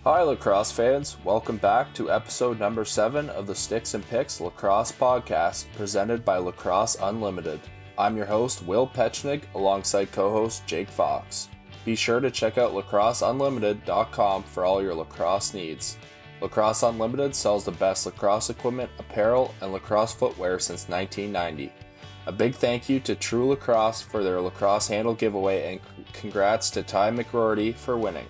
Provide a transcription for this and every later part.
Hi Lacrosse fans, welcome back to episode number 7 of the Sticks and Picks Lacrosse podcast presented by Lacrosse Unlimited. I'm your host Will Petchnig alongside co-host Jake Fox. Be sure to check out lacrosseunlimited.com for all your lacrosse needs. Lacrosse Unlimited sells the best lacrosse equipment, apparel, and lacrosse footwear since 1990. A big thank you to True Lacrosse for their lacrosse handle giveaway and congrats to Ty McRoarty for winning.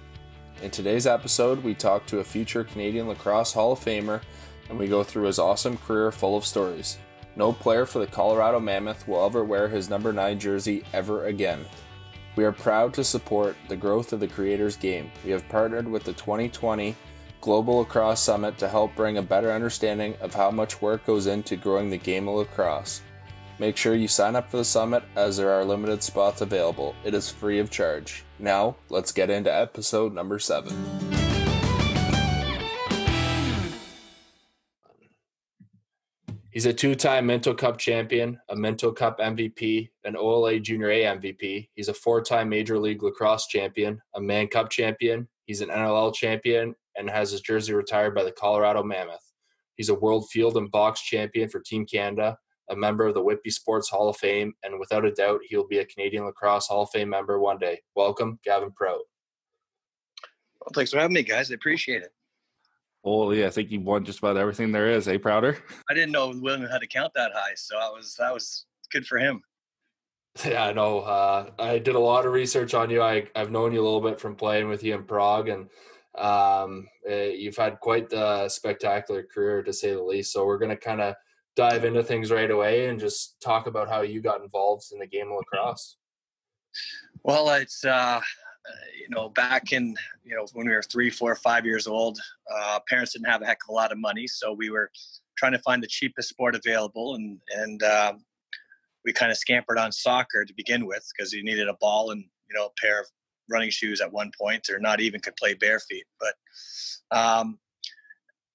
In today's episode, we talk to a future Canadian Lacrosse Hall of Famer, and we go through his awesome career full of stories. No player for the Colorado Mammoth will ever wear his number 9 jersey ever again. We are proud to support the growth of the Creators Game. We have partnered with the 2020 Global Lacrosse Summit to help bring a better understanding of how much work goes into growing the game of lacrosse. Make sure you sign up for the summit as there are limited spots available. It is free of charge. Now, let's get into episode number 7. He's a 2-time Minto Cup champion, a Minto Cup MVP, an OLA Junior A MVP. He's a 4-time Major League Lacrosse champion, a Mann Cup champion. He's an NLL champion and has his jersey retired by the Colorado Mammoth. He's a World Field and Box champion for Team Canada, a member of the Whitby Sports Hall of Fame, and without a doubt, he'll be a Canadian Lacrosse Hall of Fame member one day. Welcome, Gavin Prout. Well, thanks for having me, guys. I appreciate it. Holy, I think you won just about everything there is, eh, Prouter? I didn't know William had to count that high, so that was good for him. Yeah, I know. I did a lot of research on you. I've known you a little bit from playing with you in Prague, and you've had quite the spectacular career, to say the least. So we're going to kind of dive into things right away and just talk about how you got involved in the game of lacrosse. Well, it's back in when we were 3, 4, 5 years old, parents didn't have a heck of a lot of money, so we were trying to find the cheapest sport available, and we kind of scampered on soccer to begin with because you needed a ball and a pair of running shoes at one point, or not even could play bare feet. But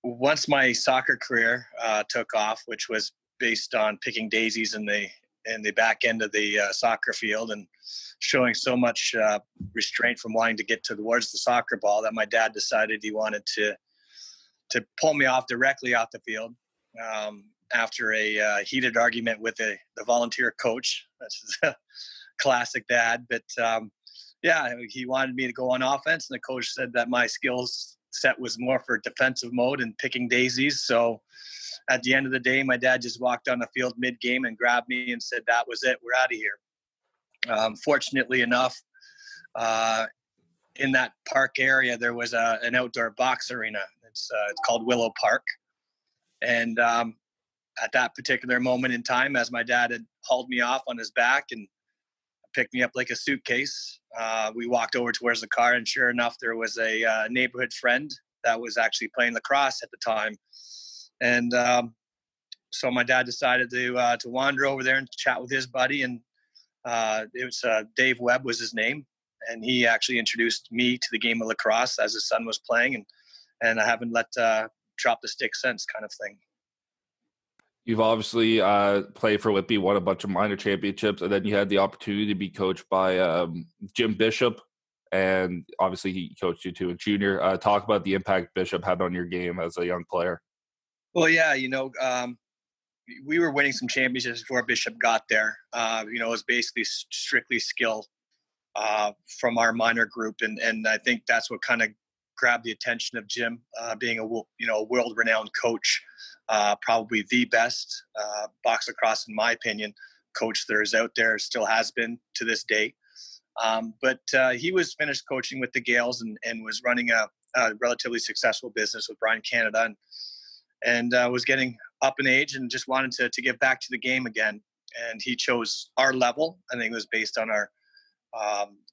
once my soccer career took off, which was based on picking daisies in the back end of the soccer field and showing so much restraint from wanting to get towards the soccer ball, that my dad decided he wanted to pull me directly off the field after a heated argument with the volunteer coach. That's a classic dad. But he wanted me to go on offense, and the coach said that my skills set was more for defensive mode and picking daisies. So at the end of the day, my dad just walked on the field mid-game and grabbed me and said, "That was it. We're out of here." Fortunately enough, in that park area, there was an outdoor box arena. It's called Willow Park. And at that particular moment in time, as my dad had hauled me off on his back and picked me up like a suitcase, we walked over towards the car, and sure enough, there was a neighborhood friend that was actually playing lacrosse at the time. And so my dad decided to wander over there and chat with his buddy, and it was Dave Webb was his name, and he actually introduced me to the game of lacrosse as his son was playing, and I haven't let drop the stick since, kind of thing. You've obviously played for Whitby, won a bunch of minor championships, and then you had the opportunity to be coached by Jim Bishop, and obviously he coached you too in junior. Talk about the impact Bishop had on your game as a young player. Well, yeah, we were winning some championships before Bishop got there. It was basically strictly skill from our minor group, and I think that's what kind of grabbed the attention of Jim, being a world-renowned coach, probably the best box lacrosse, in my opinion, coach there is out there, still has been to this day. But he was finished coaching with the Gales and was running a relatively successful business with Brian Canada, and was getting up in age and just wanted to give back to the game again. And he chose our level. I think it was based on our,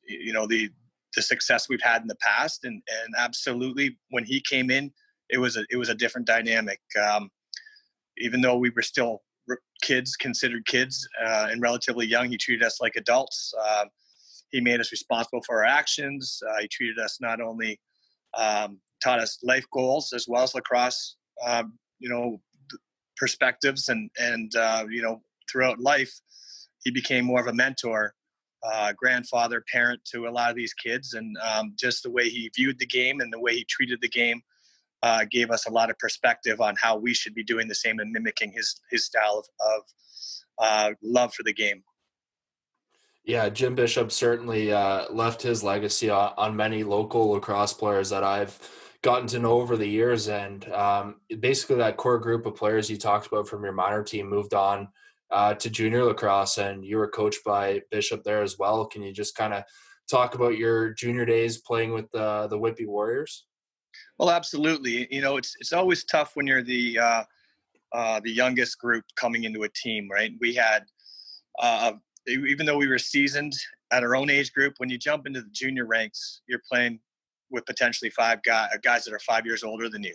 the success we've had in the past. And absolutely, when he came in, it was a different dynamic. Even though we were still considered kids, and relatively young, he treated us like adults. He made us responsible for our actions. He treated us not only, taught us life goals as well as lacrosse, perspectives, and throughout life, he became more of a mentor grandfather, parent to a lot of these kids. And just the way he viewed the game and the way he treated the game gave us a lot of perspective on how we should be doing the same and mimicking his style of love for the game. Yeah, Jim Bishop certainly left his legacy on many local lacrosse players that I've gotten to know over the years. And basically that core group of players you talked about from your minor team moved on to junior lacrosse, and you were coached by Bishop there as well. Can you just kind of talk about your junior days playing with the Whitby Warriors? Well, absolutely. You know, it's always tough when you're the youngest group coming into a team, right? We had even though we were seasoned at our own age group, when you jump into the junior ranks, you're playing with potentially five guys that are 5 years older than you.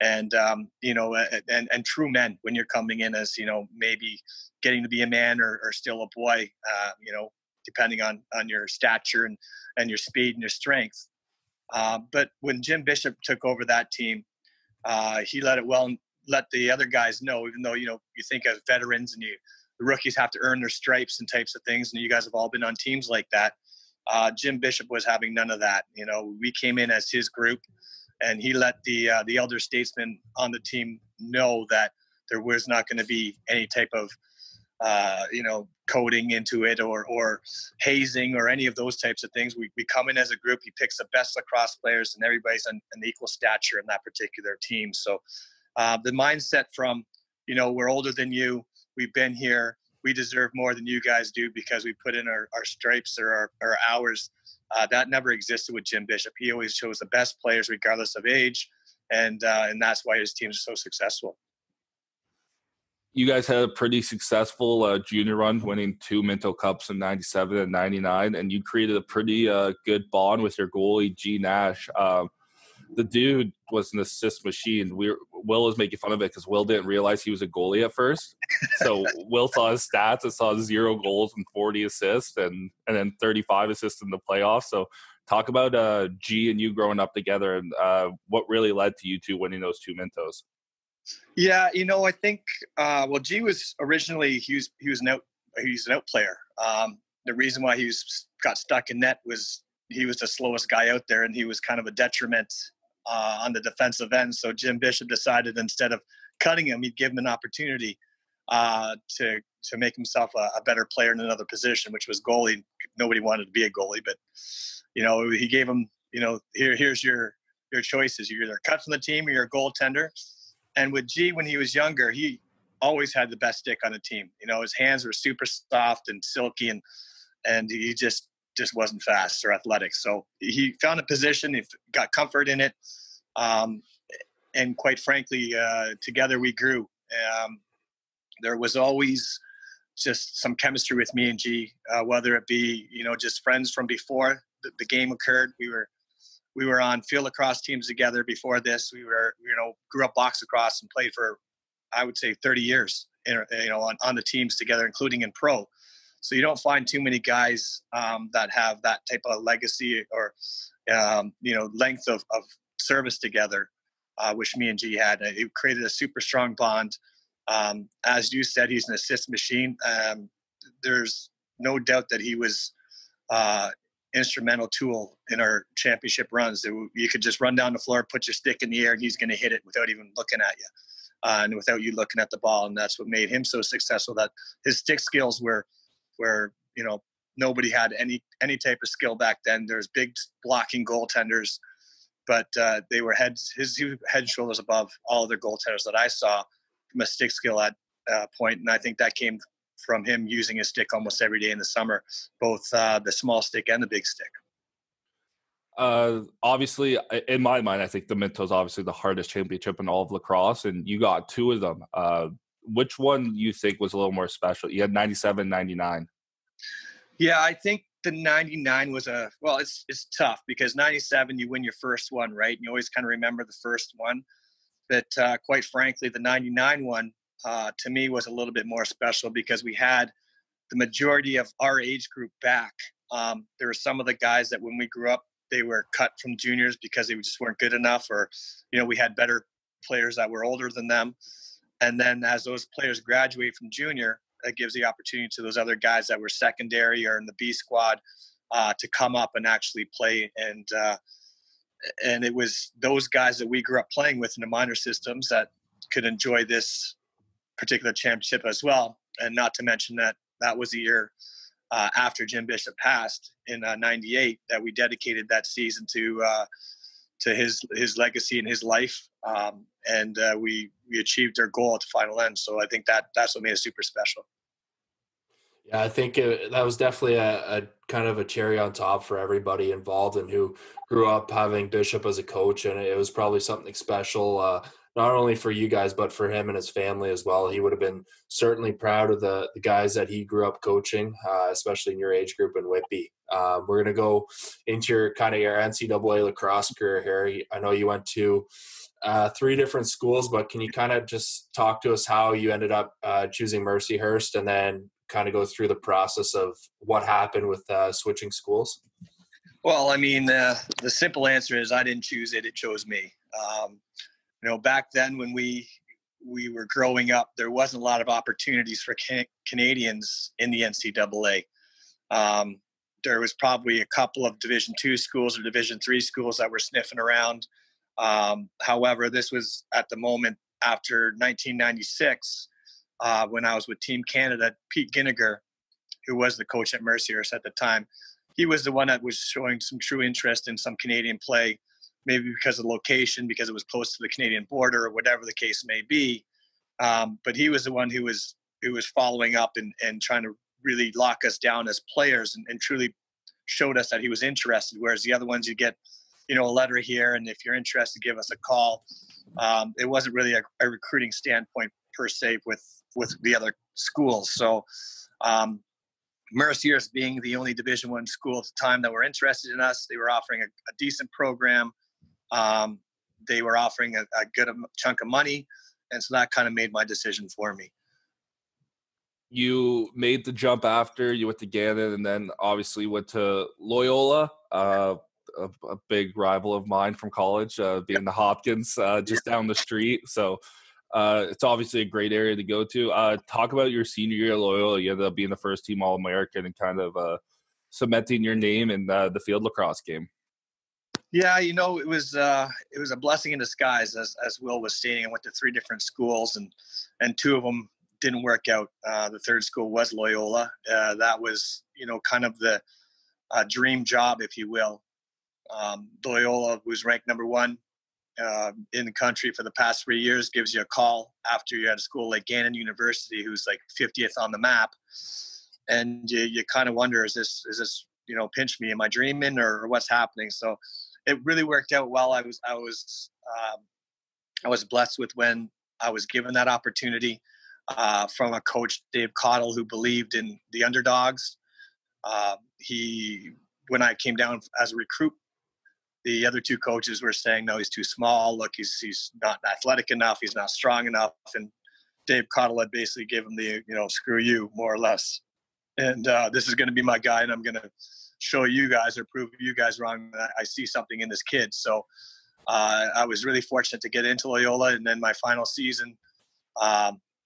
And, you know, and true men when you're coming in as, you know, maybe getting to be a man or still a boy, you know, depending on your stature and your speed and your strength. But when Jim Bishop took over that team, he let the other guys know, even though, you know, you think of veterans and the rookies have to earn their stripes and types of things. And you guys have all been on teams like that. Jim Bishop was having none of that. You know, we came in as his group, and he let the elder statesmen on the team know that there was not going to be any type of, you know, coding into it or hazing or any of those types of things. We come in as a group. He picks the best lacrosse players, and everybody's an equal stature in that particular team. So the mindset from, you know, we're older than you, we've been here, we deserve more than you guys do because we put in our stripes or our hours. That never existed with Jim Bishop. He always chose the best players regardless of age, and that's why his teams are so successful. You guys had a pretty successful junior run, winning 2 Minto Cups in 97 and 99, and you created a pretty good bond with your goalie, G. Nash. The dude was an assist machine. Will was making fun of it because Will didn't realize he was a goalie at first. So Will saw his stats and saw 0 goals and 40 assists and then 35 assists in the playoffs. So talk about G and you growing up together and what really led to you two winning those 2 Mintos. Yeah, you know, I think well, G was originally he was an out player. The reason why got stuck in net was he was the slowest guy out there, and he was kind of a detriment on the defensive end. So Jim Bishop decided instead of cutting him, he'd give him an opportunity to make himself a better player in another position, which was goalie. Nobody wanted to be a goalie, but you know, he gave him, you know, here's your choices. You're either cut from the team or you're a goaltender. And with G, when he was younger, he always had the best stick on the team. You know, his hands were super soft and silky, and he just wasn't fast or athletic. So he found a position, he got comfort in it. And quite frankly, together we grew. There was always just some chemistry with me and G, whether it be, you know, just friends from before the game occurred. We were on field lacrosse teams together before this. We were, you know, grew up box lacrosse and played for, I would say, 30 years, you know, on the teams together, including in pro. So you don't find too many guys that have that type of legacy or, you know, length of service together, which me and G had. It created a super strong bond. As you said, he's an assist machine. There's no doubt that he was instrumental tool in our championship runs. You could just run down the floor, put your stick in the air, and he's going to hit it without even looking at you, and without you looking at the ball. And that's what made him so successful. That his stick skills were, you know, nobody had any type of skill back then. There's big blocking goaltenders, but they were head and shoulders above all other goaltenders that I saw from a stick skill at point. And I think that came from him using his stick almost every day in the summer, both the small stick and the big stick. Obviously, in my mind, I think the Minto is obviously the hardest championship in all of lacrosse, and you got 2 of them. Which one you think was a little more special? You had 97, 99. Yeah, I think the 99 was it's tough because 97, you win your first one, right? And you always kind of remember the first one. But quite frankly, the 99 one, to me, was a little bit more special because we had the majority of our age group back. There were some of the guys that when we grew up, they were cut from juniors because they just weren't good enough, or, you know, we had better players that were older than them. And then as those players graduate from junior It gives the opportunity to those other guys that were secondary or in the B squad to come up and actually play. And it was those guys that we grew up playing with in the minor systems that could enjoy this particular championship as well. And not to mention that was the year after Jim Bishop passed in '98 that we dedicated that season to his legacy and his life. And we achieved our goal at the final end. So I think that's what made it super special. Yeah, I think that was definitely a kind of a cherry on top for everybody involved and who grew up having Bishop as a coach. And it was probably something special, not only for you guys, but for him and his family as well. He would have been certainly proud of the guys that he grew up coaching, especially in your age group in Whitby. We're going to go into your NCAA lacrosse career here. I know you went to 3 different schools, but can you kind of just talk to us how you ended up choosing Mercyhurst, and then kind of go through the process of what happened with switching schools? Well, I mean, the simple answer is I didn't choose it. It chose me. Back then when we were growing up, there wasn't a lot of opportunities for Canadians in the NCAA. There was probably a couple of Division II schools or Division III schools that were sniffing around. However, this was at the moment after 1996, when I was with Team Canada. Pete Ginniger, who was the coach at Mercyhurst at the time, he was the one that was showing some true interest in some Canadian play, maybe because of the location, because it was close to the Canadian border, or whatever the case may be. But he was the one who was following up and trying to really lock us down as players and truly showed us that he was interested. Whereas the other ones, you get, a letter here, and if you're interested, give us a call. It wasn't really a recruiting standpoint per se with the other schools. So Mercyhurst being the only Division I school at the time that were interested in us, they were offering a decent program. They were offering a good chunk of money. And so that kind of made my decision for me. You made the jump after you went to Gannon, and then obviously went to Loyola, a big rival of mine from college, being the Hopkins, just down the street. So it's obviously a great area to go to. Talk about your senior year at Loyola. You ended up being the first team All-American and kind of cementing your name in the field lacrosse game. Yeah, it was a blessing in disguise, as Will was stating. I went to 3 different schools, and 2 of them didn't work out. The third school was Loyola. That was, kind of the dream job, if you will. Loyola was ranked number 1 in the country for the past 3 years. Gives you a call after you're at a school like Gannon University, who's like 50th on the map, and you kind of wonder, is this pinch me? Am I dreaming, or what's happening? So it really worked out well. I was blessed with when I was given that opportunity from a coach, Dave Cottle, who believed in the underdogs. When I came down as a recruit, the other 2 coaches were saying, no, he's too small. Look, he's not athletic enough. He's not strong enough. And Dave Cottle had basically given the, screw you, more or less. And this is going to be my guy, and I'm going to show you guys or prove you guys wrong that I see something in this kid. So I was really fortunate to get into Loyola. And then my final season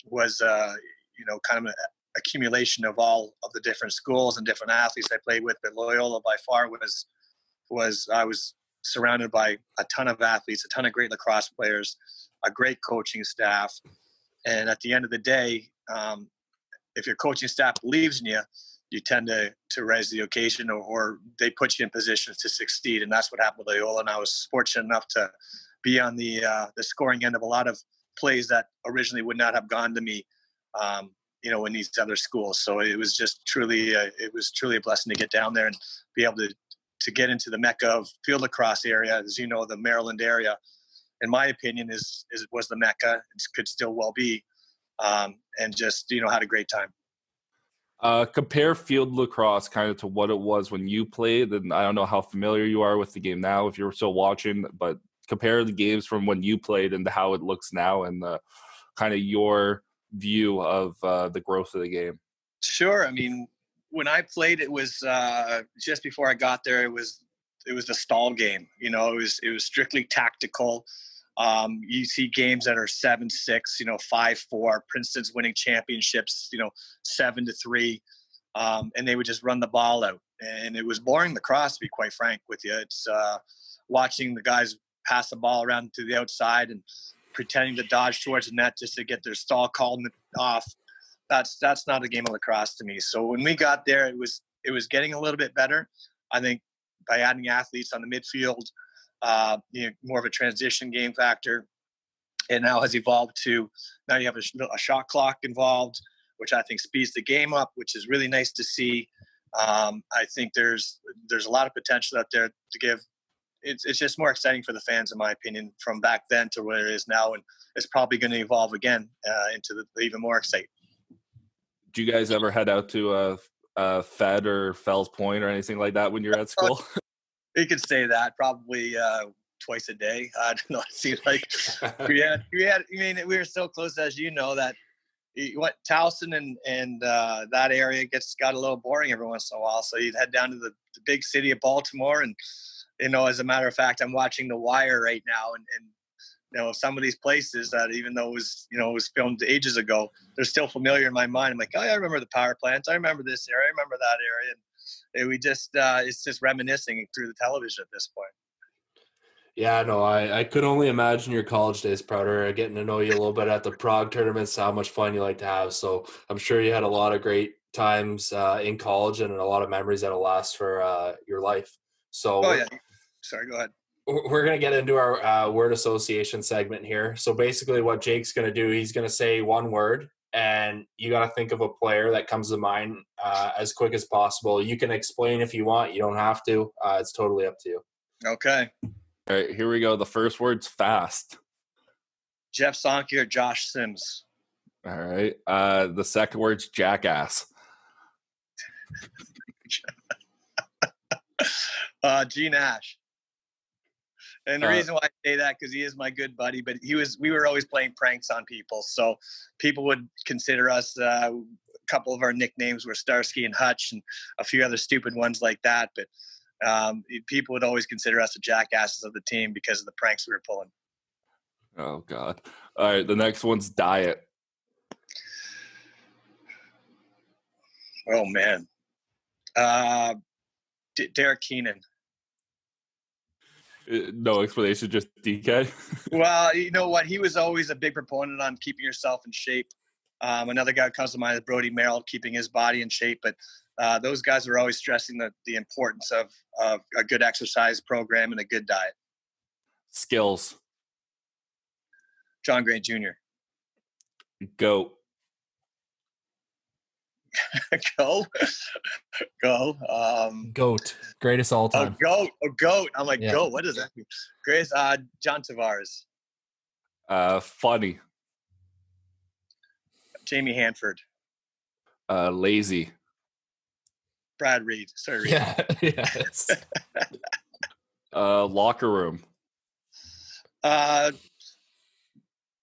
was, kind of an accumulation of all of the different schools and different athletes I played with. But Loyola by far I was surrounded by a ton of athletes, a ton of great lacrosse players, a great coaching staff. And at the end of the day, if your coaching staff believes in you, you tend to rise the occasion, or they put you in positions to succeed. And that's what happened with Loyola. And I was fortunate enough to be on the scoring end of a lot of plays that originally would not have gone to me, in these other schools. So it was just truly a blessing to get down there and be able to get into the mecca of field lacrosse area. As you know, the Maryland area, in my opinion, was the mecca. It could still well be, and just had a great time. Compare field lacrosse kind of to what it was when you played, and I don't know how familiar you are with the game now if you're still watching, but compare the games from when you played and how it looks now, and kind of your view of the growth of the game. Sure. I mean, when I played, it was just before I got there. It was the stall game. It was strictly tactical. You see games that are 7-6, 5-4. Princeton's winning championships, 7-3, and they would just run the ball out. And it was boring lacrosse, to be quite frank with you. It's watching the guys pass the ball around to the outside and pretending to dodge towards the net just to get their stall called off. That's not a game of lacrosse to me. So when we got there, it was getting a little bit better. I think by adding athletes on the midfield, more of a transition game factor. It now has evolved to now you have a shot clock involved, which I think speeds the game up, which is really nice to see. I think there's a lot of potential out there to give. It's just more exciting for the fans, in my opinion, from back then to where it is now, and it's probably going to evolve again into the even more exciting. Do you guys ever head out to Fed or Fells Point or anything like that when you're at school? You could say that probably twice a day. I don't know. It seems like we had. I mean, we were so close, as you know, that Towson and that area got a little boring every once in a while. So you'd head down to the big city of Baltimore, and as a matter of fact, I'm watching The Wire right now, and some of these places that even though it was filmed ages ago, they're still familiar in my mind. I'm like, oh, yeah, I remember the power plants. I remember this area. I remember that area. And we just it's just reminiscing through the television at this point. Yeah, no, I could only imagine your college days, Prouter, getting to know you a little bit at the Prague tournaments, how much fun you like to have. So I'm sure you had a lot of great times in college and a lot of memories that'll last for your life. So, oh, yeah. Sorry, go ahead. We're going to get into our word association segment here. So basically what Jake's going to do, he's going to say one word, and you got to think of a player that comes to mind as quick as possible. You can explain if you want. You don't have to. It's totally up to you. Okay. All right, here we go. The first word's fast. Jeff Sonke or Josh Sims. All right. The second word's jackass. Gene Ash. And the reason why I say that, because he is my good buddy, but we were always playing pranks on people. So people would consider us, a couple of our nicknames were Starsky and Hutch and a few other stupid ones like that. But people would always consider us the jackasses of the team because of the pranks we were pulling. Oh, God. All right. The next one's diet. Oh, man. Derek Keenan. No explanation, just DK. Well, you know what? He was always a big proponent on keeping yourself in shape. Another guy that comes to mind is Brody Merrill, keeping his body in shape. But those guys are always stressing the importance of a good exercise program and a good diet. Skills. John Grant Jr. Goat. Go. Goat. Greatest all time. Oh, goat. I'm like, Yeah. goat. What does that mean? Greatest, John Tavares. Funny. Jamie Hanford. Lazy. Brad Reed. Sorry, Reed. Yeah. Yes. Locker room.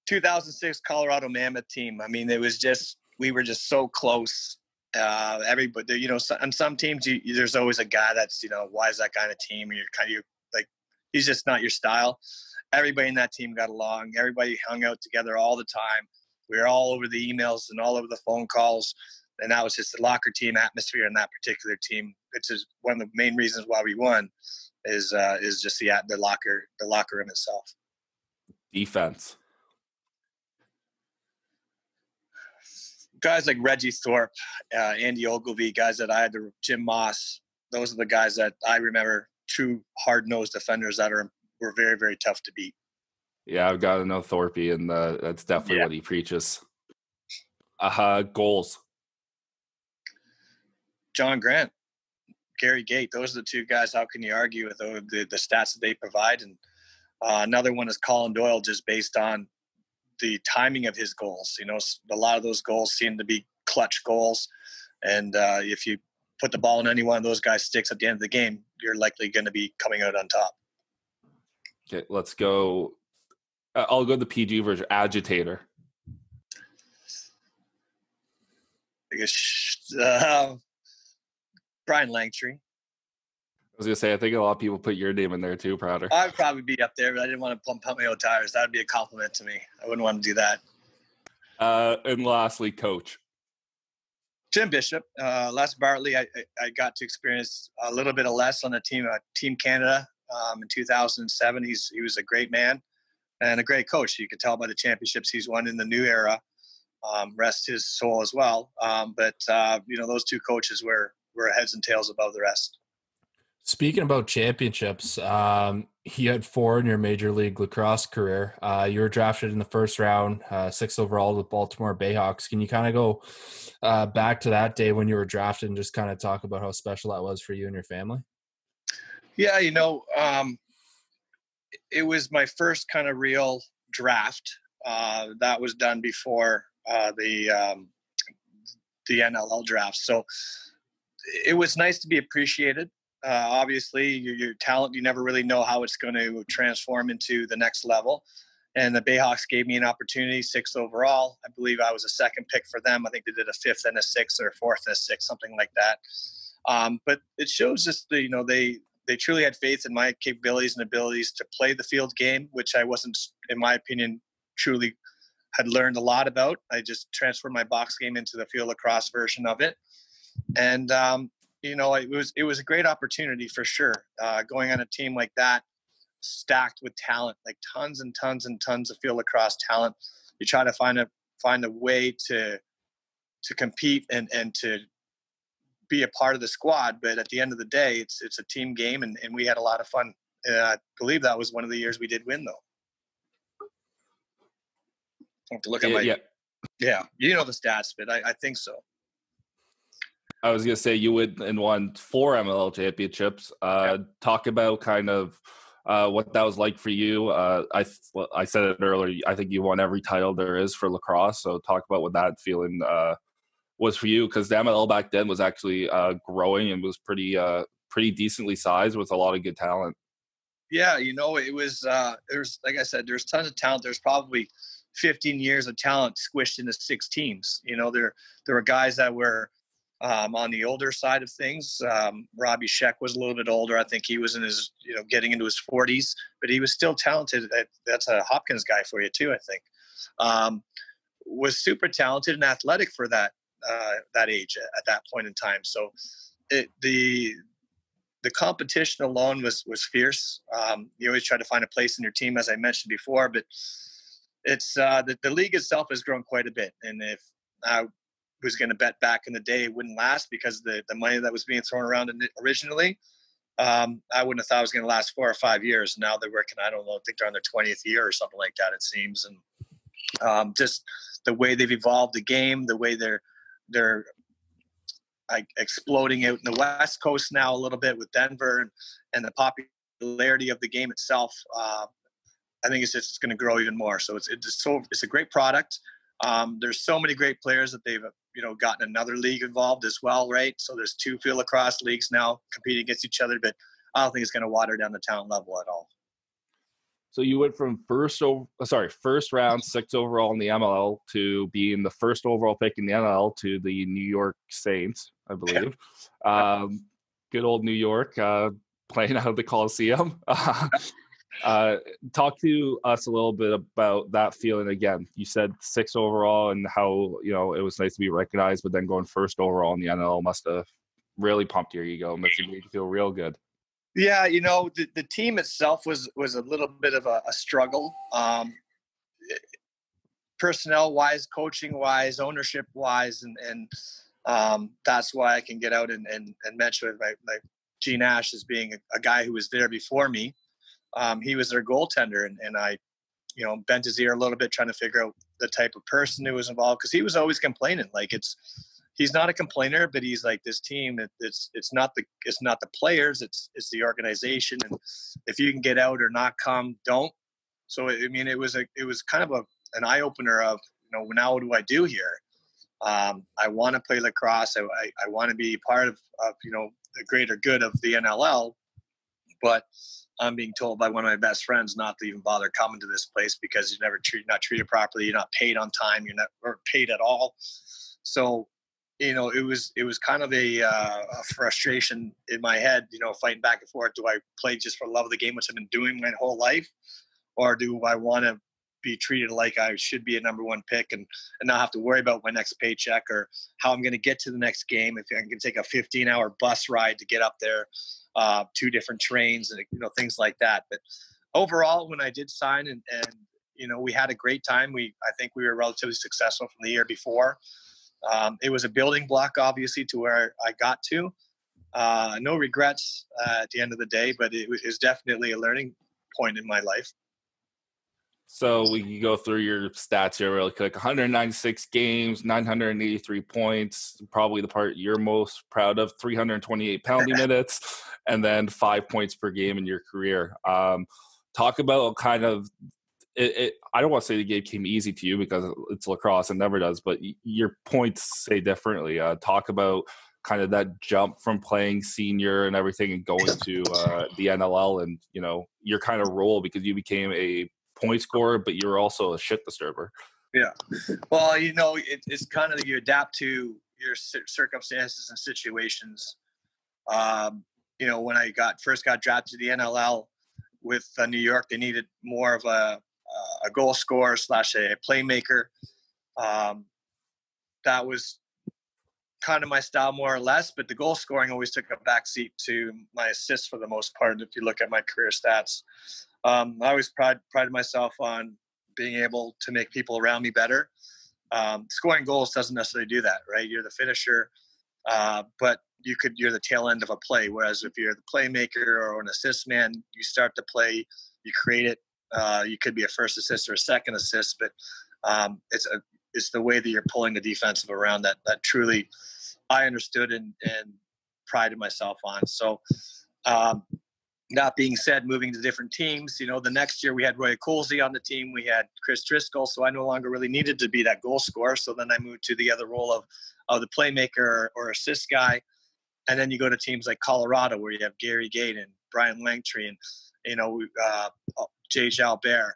2006 Colorado Mammoth team. I mean, we were just so close. Everybody, on some teams, there's always a guy that's, why is that guy on a team? And you're kind of like, he's just not your style. Everybody in that team got along. Everybody hung out together all the time. We were all over the emails and all over the phone calls. And that was just the locker team atmosphere in that particular team, which is one of the main reasons why we won is just the locker room itself. Defense. Guys like Reggie Thorpe, Andy Ogilvy, guys that I had Jim Moss. Those are the guys that I remember, true hard-nosed defenders that were very, very tough to beat. Yeah, I've got to know Thorpe, and that's definitely what he preaches. Goals. John Grant, Gary Gate. Those are the two guys. How can you argue with the stats that they provide? And another one is Colin Doyle, just based on the timing of his goals. A lot of those goals seem to be clutch goals. And if you put the ball in any one of those guys' sticks at the end of the game, you're likely going to be coming out on top. Okay, let's go. I'll go the PG version. Agitator. I guess Brian Langtree. was gonna say, I think a lot of people put your name in there too, Prouter. I'd probably be up there, but I didn't want to pump my own tires. That would be a compliment to me. I wouldn't want to do that. And lastly, coach. Jim Bishop, Les Bartley. I got to experience a little bit of Les on the team, Team Canada in 2007. He was a great man and a great coach. You could tell by the championships he's won in the new era. Rest his soul as well. But those two coaches were heads and tails above the rest. Speaking about championships, you had 4 in your Major League Lacrosse career. You were drafted in the first round, 6th overall with Baltimore Bayhawks. Can you kind of go back to that day when you were drafted and just kind of talk about how special that was for you and your family? Yeah, it was my first kind of real draft. That was done before the NLL draft. So it was nice to be appreciated. Obviously, your talent, you never really know how it's going to transform into the next level. And the Bayhawks gave me an opportunity, 6th overall. I believe I was a second pick for them. I think they did a 5th and a 6th or a 4th and a 6th, something like that. But it shows just they truly had faith in my capabilities and abilities to play the field game, which I wasn't, in my opinion, truly had learned a lot about. I just transferred my box game into the field lacrosse version of it. And, it was a great opportunity for sure. Going on a team like that, stacked with talent, like tons and tons and tons of field lacrosse talent. You try to find a way to compete and to be a part of the squad. But at the end of the day, it's a team game, and we had a lot of fun. I believe that was one of the years we did win, though. I have to look at yeah, the stats, but I think so. I was going to say you won 4 MLL championships. Talk about kind of what that was like for you. I said it earlier. I think you won every title there is for lacrosse. So talk about what that feeling was for you, because the MLL back then was actually growing and was pretty decently sized with a lot of good talent. Yeah, it was. There's, like I said, there's tons of talent. There's probably 15 years of talent squished into 6 teams. There were guys that were on the older side of things. Robbie Sheck was a little bit older. I think he was in his, getting into his 40s, but he was still talented. That's a Hopkins guy for you too, I think. Was super talented and athletic for that age at that point in time. So the competition alone was fierce. You always try to find a place in your team, as I mentioned before, but it's the league itself has grown quite a bit. And if I was going to bet back in the day, it wouldn't last because the money that was being thrown around originally, I wouldn't have thought it was going to last 4 or 5 years. Now they're working, I don't know, I think they're on their 20th year or something like that, it seems. And just the way they've evolved the game, the way they're like exploding out in the West Coast now a little bit with Denver and the popularity of the game itself. I think it's going to grow even more. So it's a great product. There's so many great players that they've gotten another league involved as well, right? So there's 2 field lacrosse leagues now competing against each other, but I don't think it's going to water down the talent level at all. So you went from first round, 6th overall in the MLL to being the first overall pick in the NL to the New York Saints, I believe. Good old New York, playing out of the Coliseum. Talk to us a little bit about that feeling again. You said 6th overall and how, it was nice to be recognized, but then going first overall in the NL must have really pumped your ego, made you feel real good. Yeah, the team itself was a little bit of a struggle. Personnel-wise, coaching-wise, ownership-wise, and that's why I can get out and mention my Gene Ash as being a guy who was there before me. He was their goaltender, and I, bent his ear a little bit trying to figure out the type of person who was involved, because he was always complaining. Like he's not a complainer, but he's like, this team, it's not the players, it's the organization, and if you can get out or not come, don't. So I mean, it was kind of an eye opener of, now what do I do here? I want to play lacrosse. I want to be part of the greater good of the NLL, but I'm being told by one of my best friends not to even bother coming to this place because you're not treated properly. You're not paid on time. You're not paid at all. So it was kind of a frustration in my head, fighting back and forth. Do I play just for love of the game, which I've been doing my whole life, or do I want to be treated like I should be a number one pick and not have to worry about my next paycheck or how I'm going to get to the next game? If I can take a 15-hour bus ride to get up there, 2 different trains and, things like that. But overall, when I did sign and we had a great time, I think we were relatively successful from the year before. It was a building block, obviously, to where I got to. No regrets at the end of the day, but it was definitely a learning point in my life. So we can go through your stats here really quick. 196 games, 983 points, probably the part you're most proud of, 328 penalty minutes, and then 5 points per game in your career. Talk about kind of it. I don't want to say the game came easy to you because it's lacrosse and never does, but your points say differently. Talk about kind of that jump from playing senior and everything and going to the NLL and, your kind of role, because you became a point scorer, but you're also a shit disturber. Yeah. Well, it's kind of, you adapt to your circumstances and situations. When I first got drafted to the NLL with New York, they needed more of a goal scorer / a playmaker. That was kind of my style more or less, but the goal scoring always took a backseat to my assists for the most part. If you look at my career stats, I always prided myself on being able to make people around me better. Scoring goals doesn't necessarily do that, right? You're the finisher, but you're the tail end of a play. Whereas if you're the playmaker or an assist man, you start the play, you create it. You could be a first assist or a second assist, but it's the way that you're pulling the defensive around that truly I understood and prided myself on. So, that being said, moving to different teams, the next year we had Roy Colsey on the team. We had Chris Driscoll, so I no longer really needed to be that goal scorer. So then I moved to the other role of the playmaker or assist guy. And then you go to teams like Colorado where you have Gary Gate and Brian Langtree and, Jay Jalbert,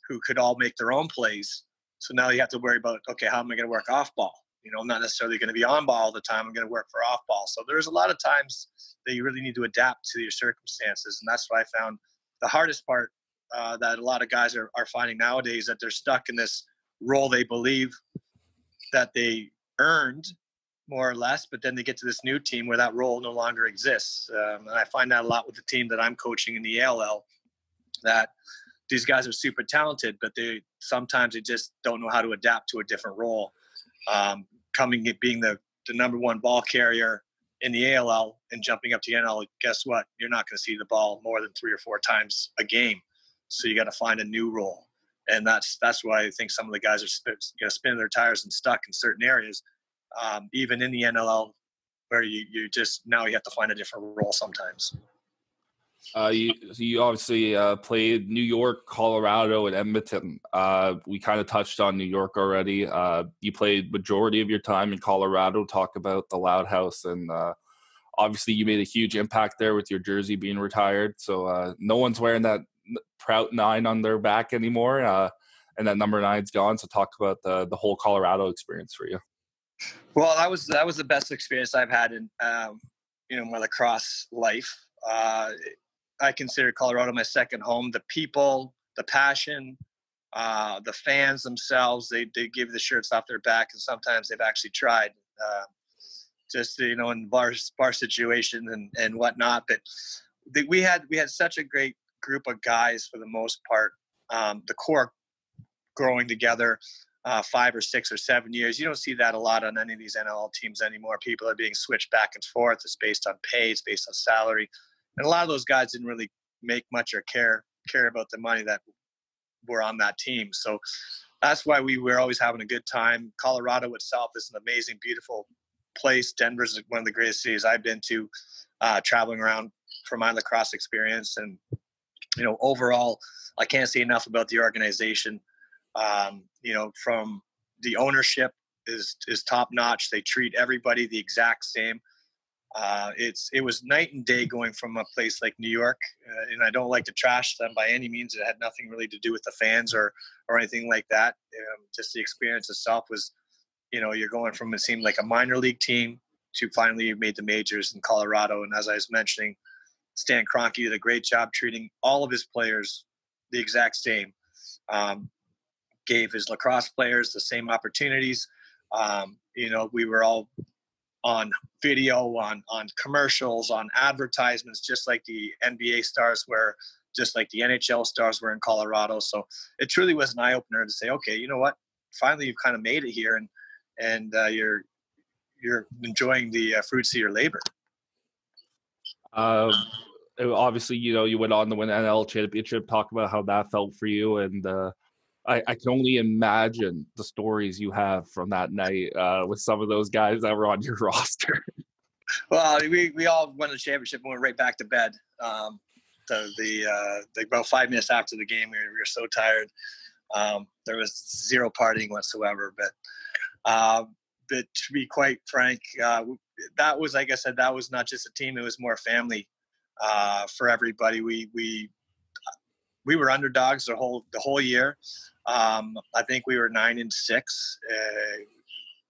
who could all make their own plays. So now you have to worry about, okay, how am I going to work off ball? I'm not necessarily going to be on ball all the time. I'm going to work for off ball. So there's a lot of times that you really need to adapt to your circumstances. And that's what I found the hardest part that a lot of guys are finding nowadays, that they're stuck in this role they believe that they earned more or less, but then they get to this new team where that role no longer exists. And I find that a lot with the team that I'm coaching in the ALL, that these guys are super talented, but sometimes they just don't know how to adapt to a different role. Being the number one ball carrier in the ALL and jumping up to the NL, guess what? You're not going to see the ball more than 3 or 4 times a game. So you got to find a new role. And that's why I think some of the guys are spinning their tires and stuck in certain areas, even in the NLL, where you have to find a different role sometimes. You obviously played New York, Colorado, and Edmonton. We kind of touched on New York already. You played majority of your time in Colorado. Talk about the Loud House, and obviously you made a huge impact there with your jersey being retired. So no one's wearing that Prout 9 on their back anymore, and that number 9's gone. So talk about the whole Colorado experience for you. Well, that was the best experience I've had in my lacrosse life. I consider Colorado my second home. The people, the passion, the fans themselves, they give the shirts off their back, and sometimes they've actually tried in bar situation and whatnot. But we had such a great group of guys for the most part. The core growing together 5 or 6 or 7 years. You don't see that a lot on any of these NLL teams anymore. People are being switched back and forth. It's based on pay. It's based on salary. And a lot of those guys didn't really make much or care about the money that were on that team. So that's why we were always having a good time. Colorado itself is an amazing, beautiful place. Denver's one of the greatest cities I've been to, traveling around for my lacrosse experience. And, overall, I can't say enough about the organization. From the ownership is top notch. They treat everybody the exact same. It was night and day going from a place like New York, and I don't like to trash them by any means. It had nothing really to do with the fans or anything like that. Just the experience itself was you're going from, it seemed like a minor league team to finally you made the majors in Colorado. And as I was mentioning, Stan Kroenke did a great job treating all of his players the exact same. Gave his lacrosse players the same opportunities. We were all on video, on commercials, on advertisements, just like the NBA stars were, just like the NHL stars were in Colorado. So it truly was an eye-opener to say, okay, you know what? Finally, you've kind of made it here, and you're enjoying the fruits of your labor. Obviously, you went on to win the NL championship. Talk about how that felt for you, and I can only imagine the stories you have from that night with some of those guys that were on your roster. Well, we all won the championship and went right back to bed. About 5 minutes after the game, we were so tired. There was zero partying whatsoever. But to be quite frank, that was, like I said, that was not just a team; it was more family for everybody. We were underdogs the whole year. I think we were 9-6,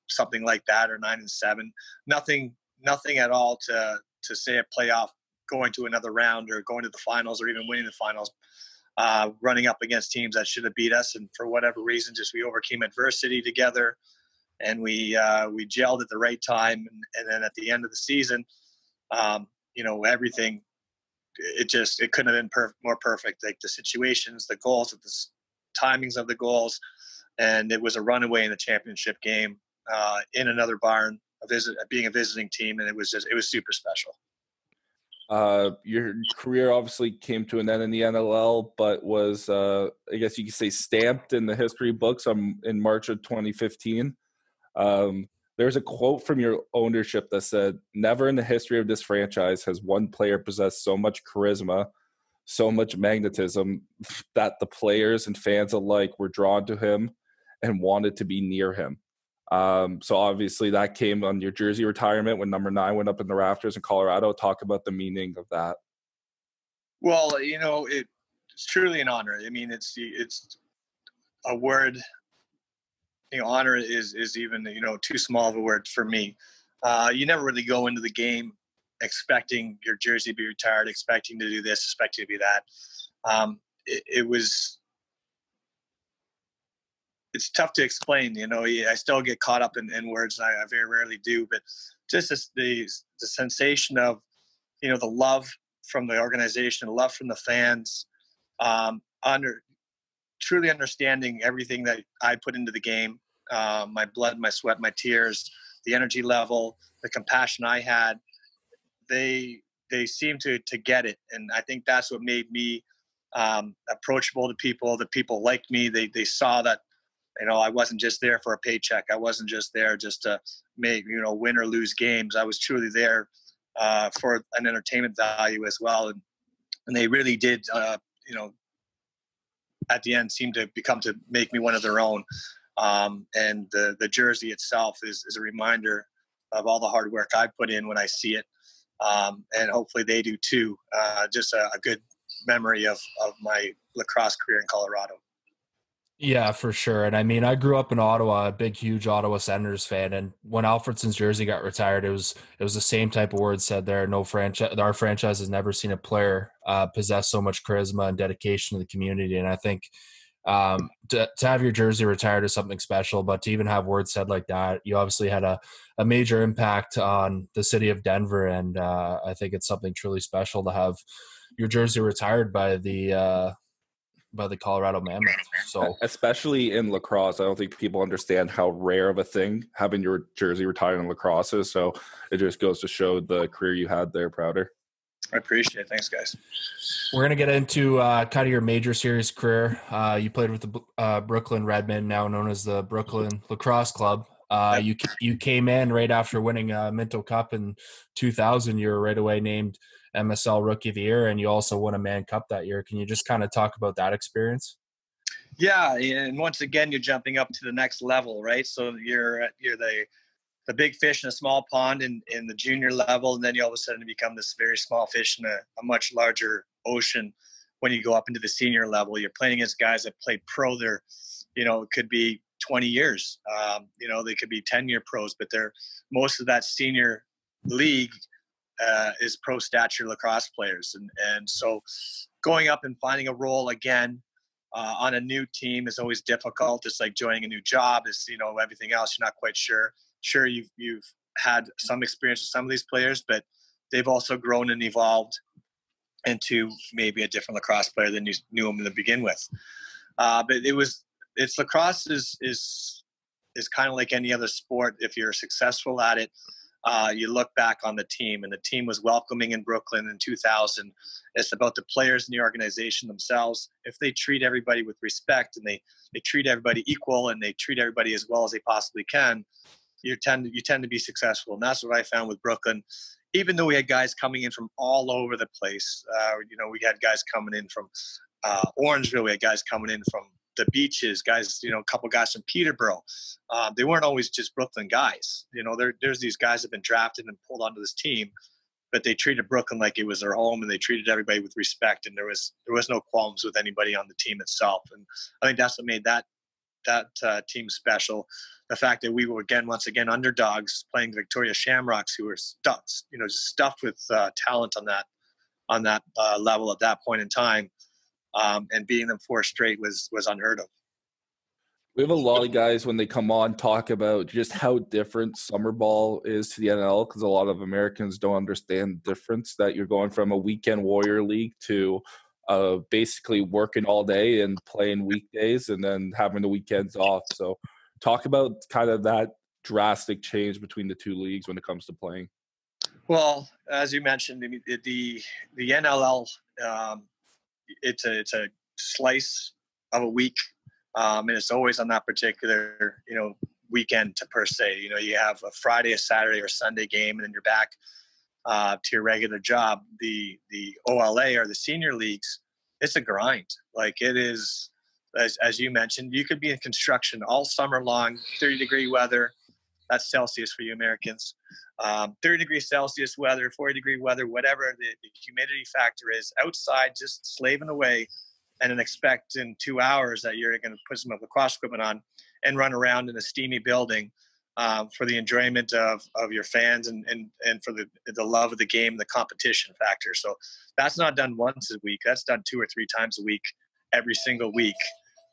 something like that, or 9-7. Nothing at all to say a playoff, going to another round or going to the finals or even winning the finals, running up against teams that should have beat us. And for whatever reason, just we overcame adversity together, and we gelled at the right time. And then at the end of the season, everything, it couldn't have been more perfect. Like the situations, the goals, the timings of the goals, and it was a runaway in the championship game in another barn, being a visiting team, and it was super special. Your career obviously came to an end in the NLL, but was, I guess you could say, stamped in the history books in March of 2015. There's a quote from your ownership that said, "Never in the history of this franchise has one player possessed so much charisma, so much magnetism that the players and fans alike were drawn to him and wanted to be near him." So obviously that came on your jersey retirement when number 9 went up in the rafters in Colorado. Talk about the meaning of that. Well, it's truly an honor. I mean, it's a word. Honor is even, too small of a word for me. You never really go into the game expecting your jersey to be retired, expecting to do this, expecting to be that. It's tough to explain. I still get caught up in words. I very rarely do, but just the sensation of, the love from the organization, the love from the fans, truly understanding everything that I put into the game, my blood, my sweat, my tears, the energy level, the compassion I had. They seemed to get it, and I think that's what made me approachable to people. The people liked me. They saw that, I wasn't just there for a paycheck. I wasn't just there just to make, win or lose games. I was truly there for an entertainment value as well, and they really did, at the end, seem to make me one of their own. And the jersey itself is a reminder of all the hard work I put in when I see it. And hopefully they do too. Just a good memory of my lacrosse career in Colorado. Yeah, for sure. And I mean, I grew up in Ottawa, a big, huge Ottawa Senators fan. And when Alfredson's jersey got retired, it was the same type of words said there. Our franchise has never seen a player possess so much charisma and dedication to the community. And I think to have your jersey retired is something special, but to even have words said like that, you obviously had a major impact on the city of Denver. And I think it's something truly special to have your jersey retired by the Colorado Mammoth. So especially in lacrosse, I don't think people understand how rare of a thing having your jersey retired in lacrosse is. So it just goes to show the career you had there, Prouter. I appreciate it. Thanks, guys. We're going to get into kind of your major series career. You played with the Brooklyn Redmen, now known as the Brooklyn Lacrosse Club. You came in right after winning Minto Cup in 2000. You were right away named MSL Rookie of the Year, and you also won a Mann Cup that year. Can you just kind of talk about that experience? Yeah, and once again, you're jumping up to the next level, right? So you're the big fish in a small pond in the junior level, and then you all of a sudden become this very small fish in a much larger ocean when you go up into the senior level. You're playing against guys that play pro. They're, it could be 20 years. They could be 10-year pros, but most of that senior league is pro stature lacrosse players. And so going up and finding a role again on a new team is always difficult. It's like joining a new job. It's, everything else, you're not quite sure. Sure, you've had some experience with some of these players, but they've also grown and evolved into maybe a different lacrosse player than you knew them to begin with. But lacrosse is kind of like any other sport. If you're successful at it, you look back on the team, and the team was welcoming in Brooklyn in 2000. It's about the players in the organization themselves. If they treat everybody with respect and they treat everybody equal and they treat everybody as well as they possibly can, you tend to be successful. And that's what I found with Brooklyn. Even though we had guys coming in from all over the place, we had guys coming in from Orangeville, we had guys coming in from the beaches, guys, a couple guys from Peterborough. They weren't always just Brooklyn guys. There's these guys that have been drafted and pulled onto this team, but they treated Brooklyn like it was their home, and they treated everybody with respect, and there was no qualms with anybody on the team itself. And I think that's what made that team special. The fact that we were once again underdogs playing Victoria Shamrocks, who were stuffed with talent on that level at that point in time, and beating them 4 straight was unheard of. We have a lot of guys when they come on talk about just how different summer ball is to the NL, because a lot of Americans don't understand the difference that you're going from a weekend warrior league to basically working all day and playing weekdays and then having the weekends off. So talk about kind of that drastic change between the two leagues when it comes to playing. Well, as you mentioned, the NLL, it's a slice of a week, and it's always on that particular weekend per se. You have a Friday, a Saturday, or Sunday game, and then you're back to your regular job. The OLA, or the senior leagues, it's a grind. Like, it is, as you mentioned, you could be in construction all summer long, 30-degree weather. That's Celsius for you Americans. 30-degree Celsius weather, 40-degree weather, whatever the humidity factor is, outside just slaving away, and then expect in 2 hours that you're going to put some lacrosse equipment on and run around in a steamy building for the enjoyment of your fans and for the love of the game, the competition factor. So that's not done once a week. That's done 2 or 3 times a week, every single week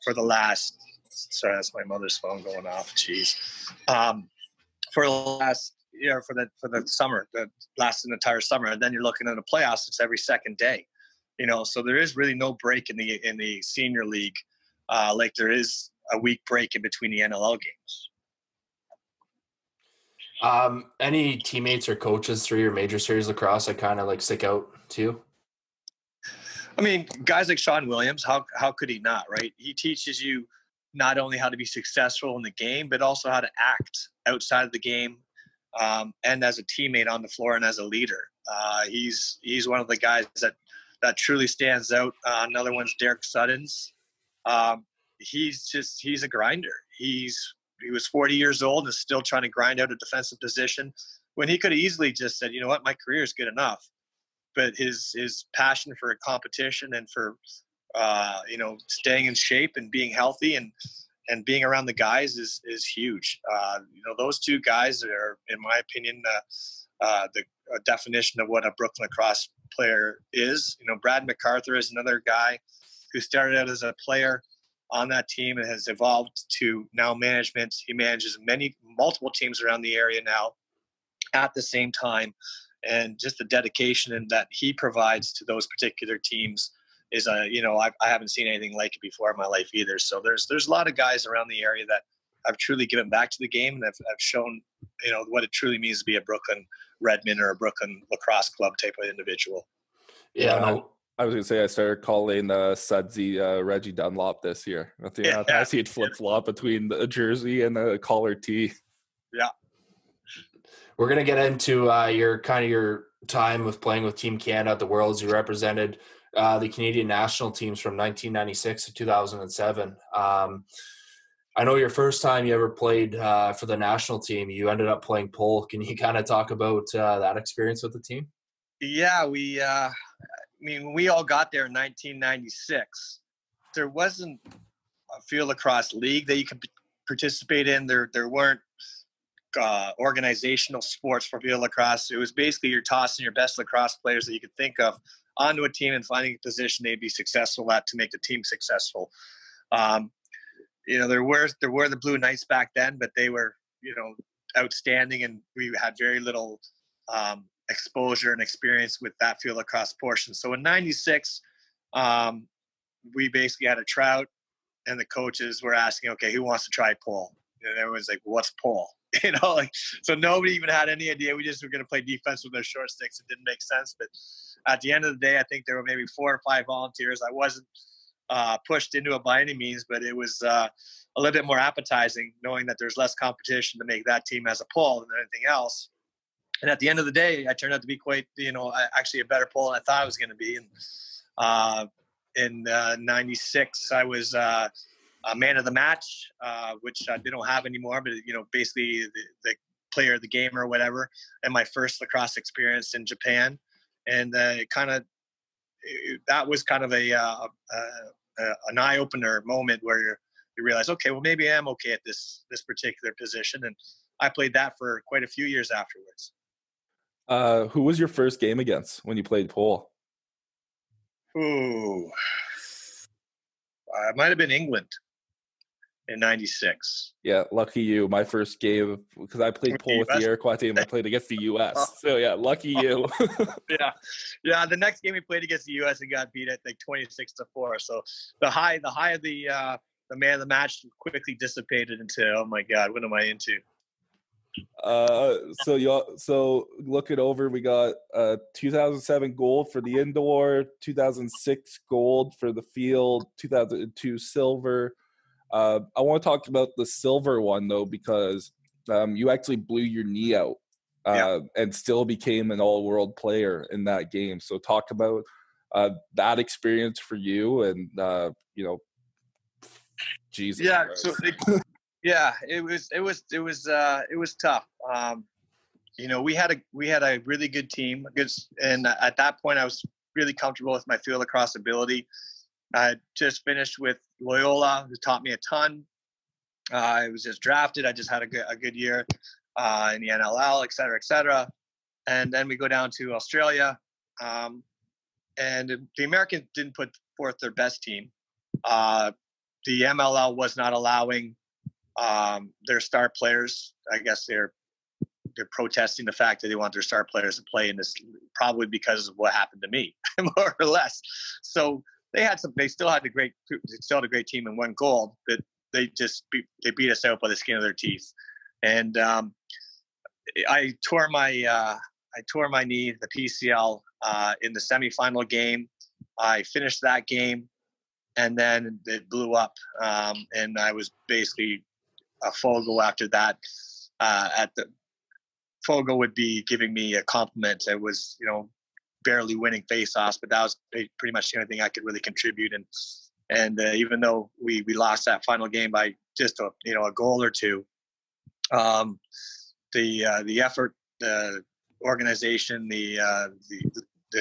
for the last – sorry, that's my mother's phone going off. Jeez. For the last – for the summer, that lasts an entire summer, and then you're looking at the playoffs. It's every second day, So there is really no break in the senior league, like there is a week break in between the NLL games. Any teammates or coaches through your major series lacrosse that kind of stick out to you? I mean, guys like Sean Williams, how could he not, right? He teaches you not only how to be successful in the game, but also how to act outside of the game. And as a teammate on the floor and as a leader. He's one of the guys that truly stands out. Another one's Derek Suttons. He's a grinder. He was 40 years old and is still trying to grind out a defensive position when he could have easily just said, my career is good enough. But his passion for competition and for, staying in shape and being healthy and being around the guys is huge. Those 2 guys are, in my opinion, the definition of what a Brooklyn lacrosse player is. Brad MacArthur is another guy who started out as a player on that team and has evolved to now management. He manages multiple teams around the area now at the same time. And just the dedication that he provides to those particular teams is I haven't seen anything like it before in my life either. So there's a lot of guys around the area that have truly given back to the game and have shown what it truly means to be a Brooklyn Redmen or a Brooklyn lacrosse club type of individual. Yeah, I was gonna say I started calling Sudsy Reggie Dunlop this year. I see it flip flop between the jersey and the collar tee. Yeah, we're gonna get into your time with playing with Team Canada at the Worlds. You represented the Canadian national teams from 1996 to 2007. I know your first time you ever played for the national team, you ended up playing pole. Can you kind of talk about that experience with the team? Yeah, we all got there in 1996. There wasn't a field lacrosse league that you could participate in. There weren't organizational sports for field lacrosse. It was basically you're tossing your best lacrosse players that you could think of onto a team and finding a position they'd be successful at to make the team successful. There were the Blue Knights back then, but they were, outstanding, and we had very little exposure and experience with that field lacrosse portion. So in '96, we basically had a tryout, and the coaches were asking, okay, who wants to try pole? And everyone's like, what's pole? So nobody even had any idea. We just were going to play defense with their short sticks. It didn't make sense. But at the end of the day, I think there were maybe 4 or 5 volunteers. I wasn't pushed into it by any means, but it was a little bit more appetizing knowing that there's less competition to make that team as a pole than anything else. And at the end of the day, I turned out to be quite, actually a better pole than I thought I was going to be. And in '96, I was a man of the match, which I didn't have anymore, but, basically the player of the game or whatever, and my first lacrosse experience in Japan. And that was kind of an eye-opener moment where you realize, okay, well, maybe I am okay at this particular position. And I played that for quite a few years afterwards. Who was your first game against when you played pole? Ooh, it might have been England in '96. Yeah, lucky you. My first game, because I played pole with the Iroquois team, I played against the U.S. So yeah, lucky you. Yeah. The next game we played against the U.S. and got beat at like 26-4. So the high of the man of the match quickly dissipated into, oh my God, what am I into? So looking over, we got 2007 gold for the indoor, 2006 gold for the field, 2002 silver. I want to talk about the silver one though, because you actually blew your knee out and still became an all-world player in that game. So talk about that experience for you, and Jesus. Yeah. Christ. So it was tough. We had a really good team, and at that point I was really comfortable with my field lacrosse ability. I had just finished with Loyola, who taught me a ton. I was just drafted. I just had a good year in the NLL, et cetera, et cetera. And then we go down to Australia, and the Americans didn't put forth their best team. The MLL was not allowing their star players. I guess they're protesting the fact that they want their star players to play in this, probably because of what happened to me, more or less. So they still had a great team and won gold, but they beat us out by the skin of their teeth. And I tore my knee, the PCL, in the semifinal game. I finished that game, and then it blew up, and I was basically a Fogo after that. Fogo would be giving me a compliment. It was, barely winning face-offs, but that was pretty much the only thing I could really contribute. And even though we lost that final game by just a goal or two, the effort, the organization, the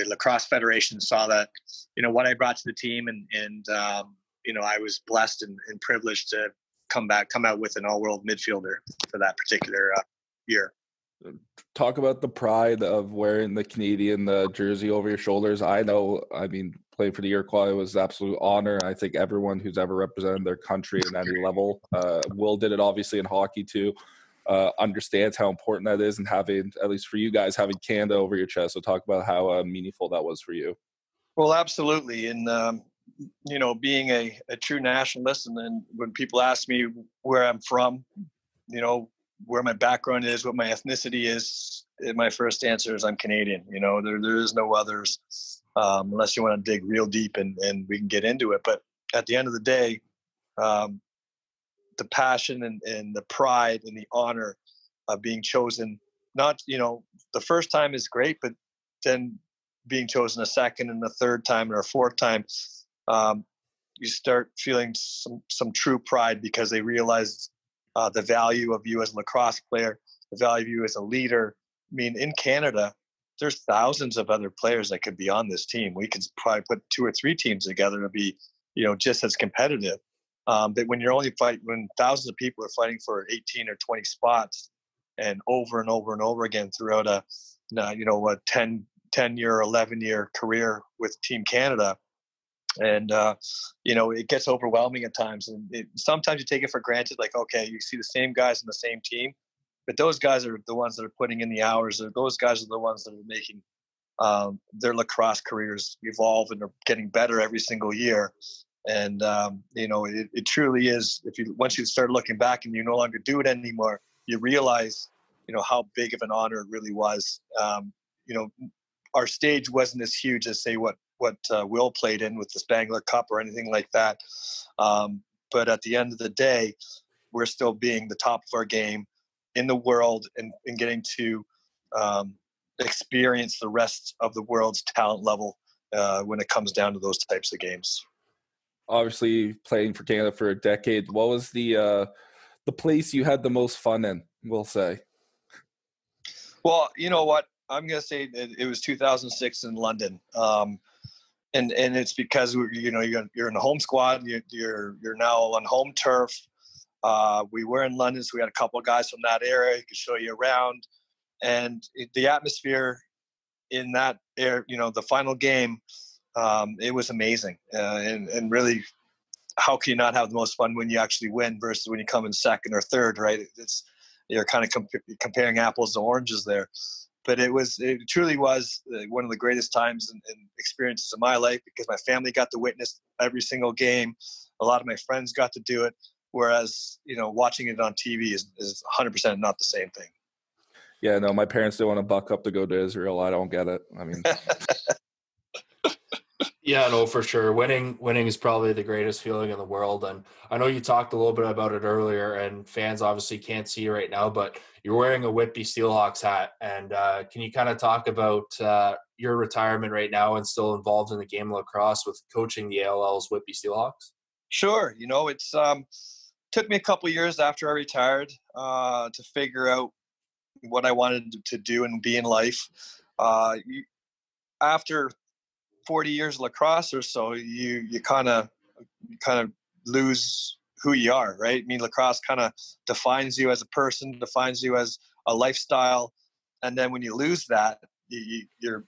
Lacrosse Federation saw that, what I brought to the team, and I was blessed and privileged to come out with an all-world midfielder for that particular year. Talk about the pride of wearing the Canadian jersey over your shoulders. Playing for the Iroquois was an absolute honor. I think everyone who's ever represented their country at any level, Will did it obviously in hockey too, understands how important that is, and having, at least for you guys, having Canada over your chest. So talk about how meaningful that was for you. Well, absolutely. And, being a true nationalist, and then when people ask me where I'm from, where my background is, what my ethnicity is, my first answer is I'm Canadian. There is no others, unless you want to dig real deep and we can get into it. But at the end of the day, the passion and the pride and the honor of being chosen, not, the first time is great, but then being chosen a second and a third time or a fourth time, you start feeling some true pride, because they realize the value of you as a lacrosse player, the value of you as a leader. I mean, in Canada, there's thousands of other players that could be on this team. We could probably put 2 or 3 teams together to be, just as competitive. But when thousands of people are fighting for 18 or 20 spots, and over and over and over again throughout a 10-year, 11-year career with Team Canada, and it gets overwhelming at times, and sometimes you take it for granted, like, okay, you see the same guys in the same team, but those guys are the ones that are putting in the hours, or those guys are the ones that are making their lacrosse careers evolve and are getting better every single year. And it truly is, once you start looking back and you no longer do it anymore, you realize how big of an honor it really was. Our stage wasn't as huge as, say, what Will played in with the Spangler Cup or anything like that. But at the end of the day, we're still being the top of our game in the world, and getting to experience the rest of the world's talent level when it comes down to those types of games. Obviously, playing for Canada for a decade, what was the place you had the most fun in, we'll say? Well, you know what? I'm going to say it was 2006 in London. And it's because you're in the home squad. You're now on home turf. We were in London, so we had a couple of guys from that area who could show you around. And the atmosphere in that area, the final game, it was amazing. And really, how can you not have the most fun when you actually win versus when you come in second or third, right? You're kind of comparing apples to oranges there. But it truly was one of the greatest times and experiences of my life, because my family got to witness every single game. A lot of my friends got to do it, whereas, watching it on TV is 100% not the same thing. Yeah, no, my parents don't want to buck up to go to Israel. I don't get it. I mean, yeah, no, for sure. Winning is probably the greatest feeling in the world. And I know you talked a little bit about it earlier, and fans obviously can't see you right now, but you're wearing a Whitby Steelhawks hat. And can you kind of talk about your retirement right now and still involved in the game of lacrosse with coaching the ALL's Whitby Steelhawks? Sure. It's took me a couple of years after I retired to figure out what I wanted to do and be in life. After 40 years of lacrosse or so, you kind of lose who you are, right? I mean, lacrosse kind of defines you as a person, defines you as a lifestyle, and then when you lose that, you're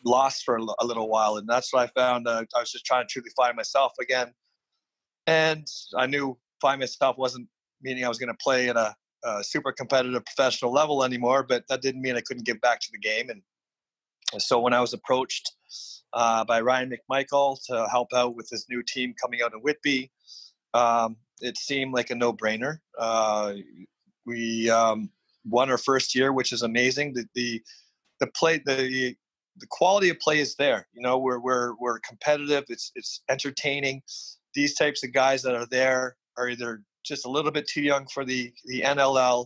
lost for a little while. And that's what I found. I was just trying to truly find myself again, and I knew find myself wasn't meaning I was going to play at a super competitive professional level anymore, but that didn't mean I couldn't get back to the game. And so when I was approached by Ryan McMichael to help out with this new team coming out in Whitby, it seemed like a no-brainer. We won our first year, which is amazing. The quality of play is there. We're competitive. It's entertaining. These types of guys that are there are either just a little bit too young for the NLL,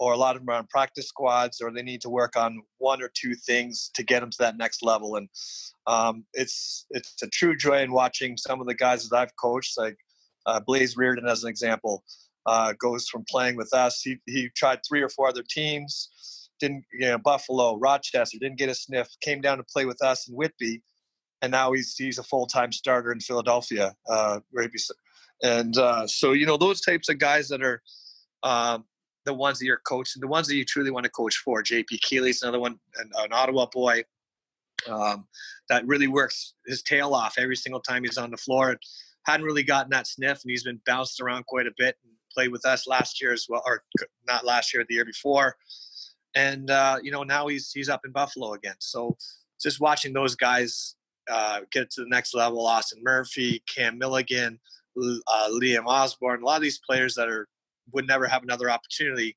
or a lot of them are on practice squads, or they need to work on one or two things to get them to that next level. And it's a true joy in watching some of the guys that I've coached, like Blaze Reardon as an example, goes from playing with us. He tried 3 or 4 other teams, didn't, Buffalo, Rochester, didn't get a sniff, came down to play with us in Whitby, and now he's a full-time starter in Philadelphia. And so, those types of guys that are the ones that you're coaching, the ones that you truly want to coach for. JP Keeley's another one, an Ottawa boy that really works his tail off every single time he's on the floor. Hadn't really gotten that sniff, and he's been bounced around quite a bit and played with us last year as well, or not last year, the year before. And, now he's up in Buffalo again. So just watching those guys get to the next level, Austin Murphy, Cam Milligan, Liam Osborne, a lot of these players that would never have another opportunity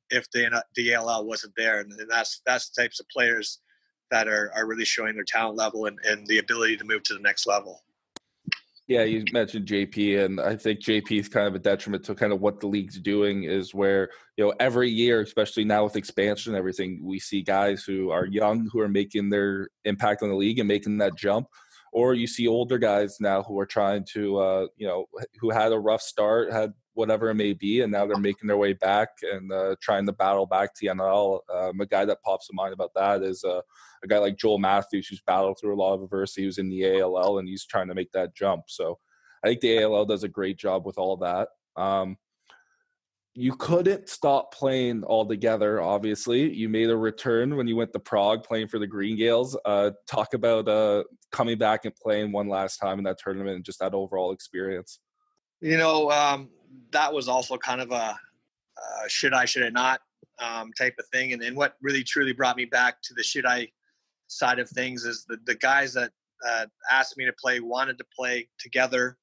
if the ALL wasn't there. And that's the types of players that are really showing their talent level and the ability to move to the next level. Yeah, you mentioned JP, and I think JP is kind of a detriment to kind of what the league's doing, is where, every year, especially now with expansion and everything, we see guys who are young who are making their impact on the league and making that jump. Or you see older guys now who are trying to, who had a rough start, had whatever it may be, and now they're making their way back and trying to battle back to the NL. A guy that pops to mind about that is a guy like Joel Matthews, who's battled through a lot of adversity. He was in the ALL, and he's trying to make that jump. So I think the ALL does a great job with all that. You couldn't stop playing altogether, obviously. You made a return when you went to Prague playing for the Green Gales. Talk about coming back and playing one last time in that tournament and just that overall experience. That was also kind of a should I, should I not type of thing. And what really, truly brought me back to the should I side of things is the guys that asked me to play wanted to play together.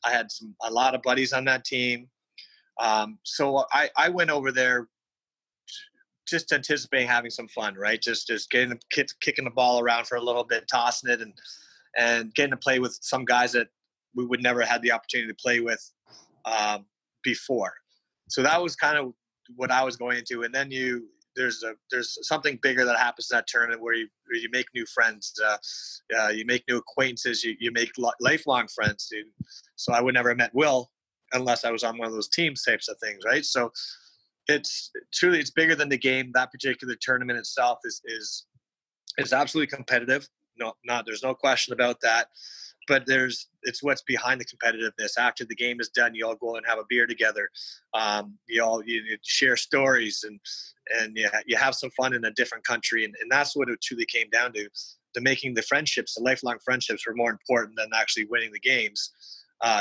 I had a lot of buddies on that team. So I went over there just anticipating having some fun, right? Just kicking the ball around for a little bit, tossing it, and getting to play with some guys that we would never had the opportunity to play with before. So that was kind of what I was going into. And then there's something bigger that happens in that tournament where you make new friends, you make new acquaintances, you make lifelong friends. So I would never have met Will unless I was on one of those teams types of things, right? So it's bigger than the game. That particular tournament itself is absolutely competitive. There's no question about that. But it's what's behind the competitiveness. After the game is done, you all go and have a beer together. You share stories and you have some fun in a different country. And that's what it truly came down to. Making the friendships, the lifelong friendships were more important than actually winning the games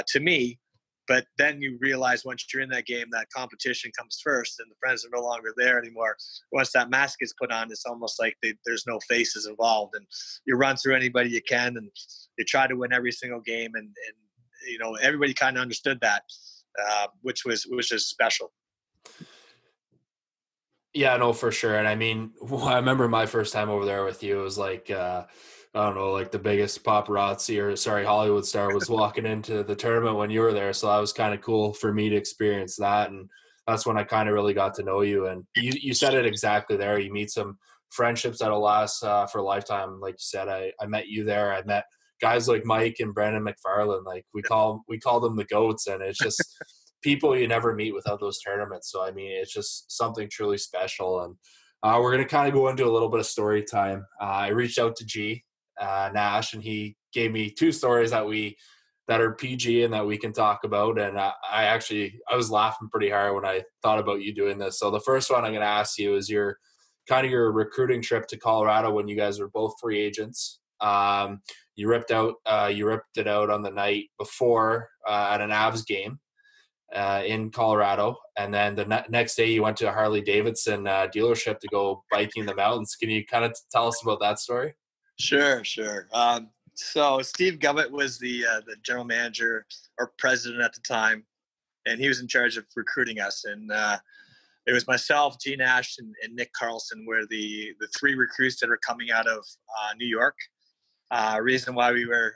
to me. But then you realize once you're in that game, that competition comes first and the friends are no longer there anymore. Once that mask is put on, it's almost like there's no faces involved. And you run through anybody you can and you try to win every single game. And everybody kind of understood that, which was just special. Yeah, no, for sure. And I mean, I remember my first time over there with you, it was like, I don't know, like the biggest paparazzi Hollywood star was walking into the tournament when you were there. So that was kind of cool for me to experience that. And that's when I kind of really got to know you. And you said it exactly there. You meet some friendships that'll last for a lifetime. Like you said, I met you there. I met guys like Mike and Brandon McFarland. Like we call them the GOATs. And it's just people you never meet without those tournaments. So, I mean, it's just something truly special. And we're going to kind of go into a little bit of story time. I reached out to G. Nash, and he gave me two stories that are PG and that we can talk about. And I was laughing pretty hard when I thought about you doing this. So the first one I'm going to ask you is your recruiting trip to Colorado when you guys were both free agents. You ripped it out on the night before at an Avs game in Colorado, and then the next day you went to a Harley Davidson dealership to go biking in the mountains. Can you kind of tell us about that story? Sure. So Steve Gubbett was the general manager or president at the time, and he was in charge of recruiting us. And it was myself, G. Nash, and Nick Carlson were the three recruits that were coming out of New York. Reason why we were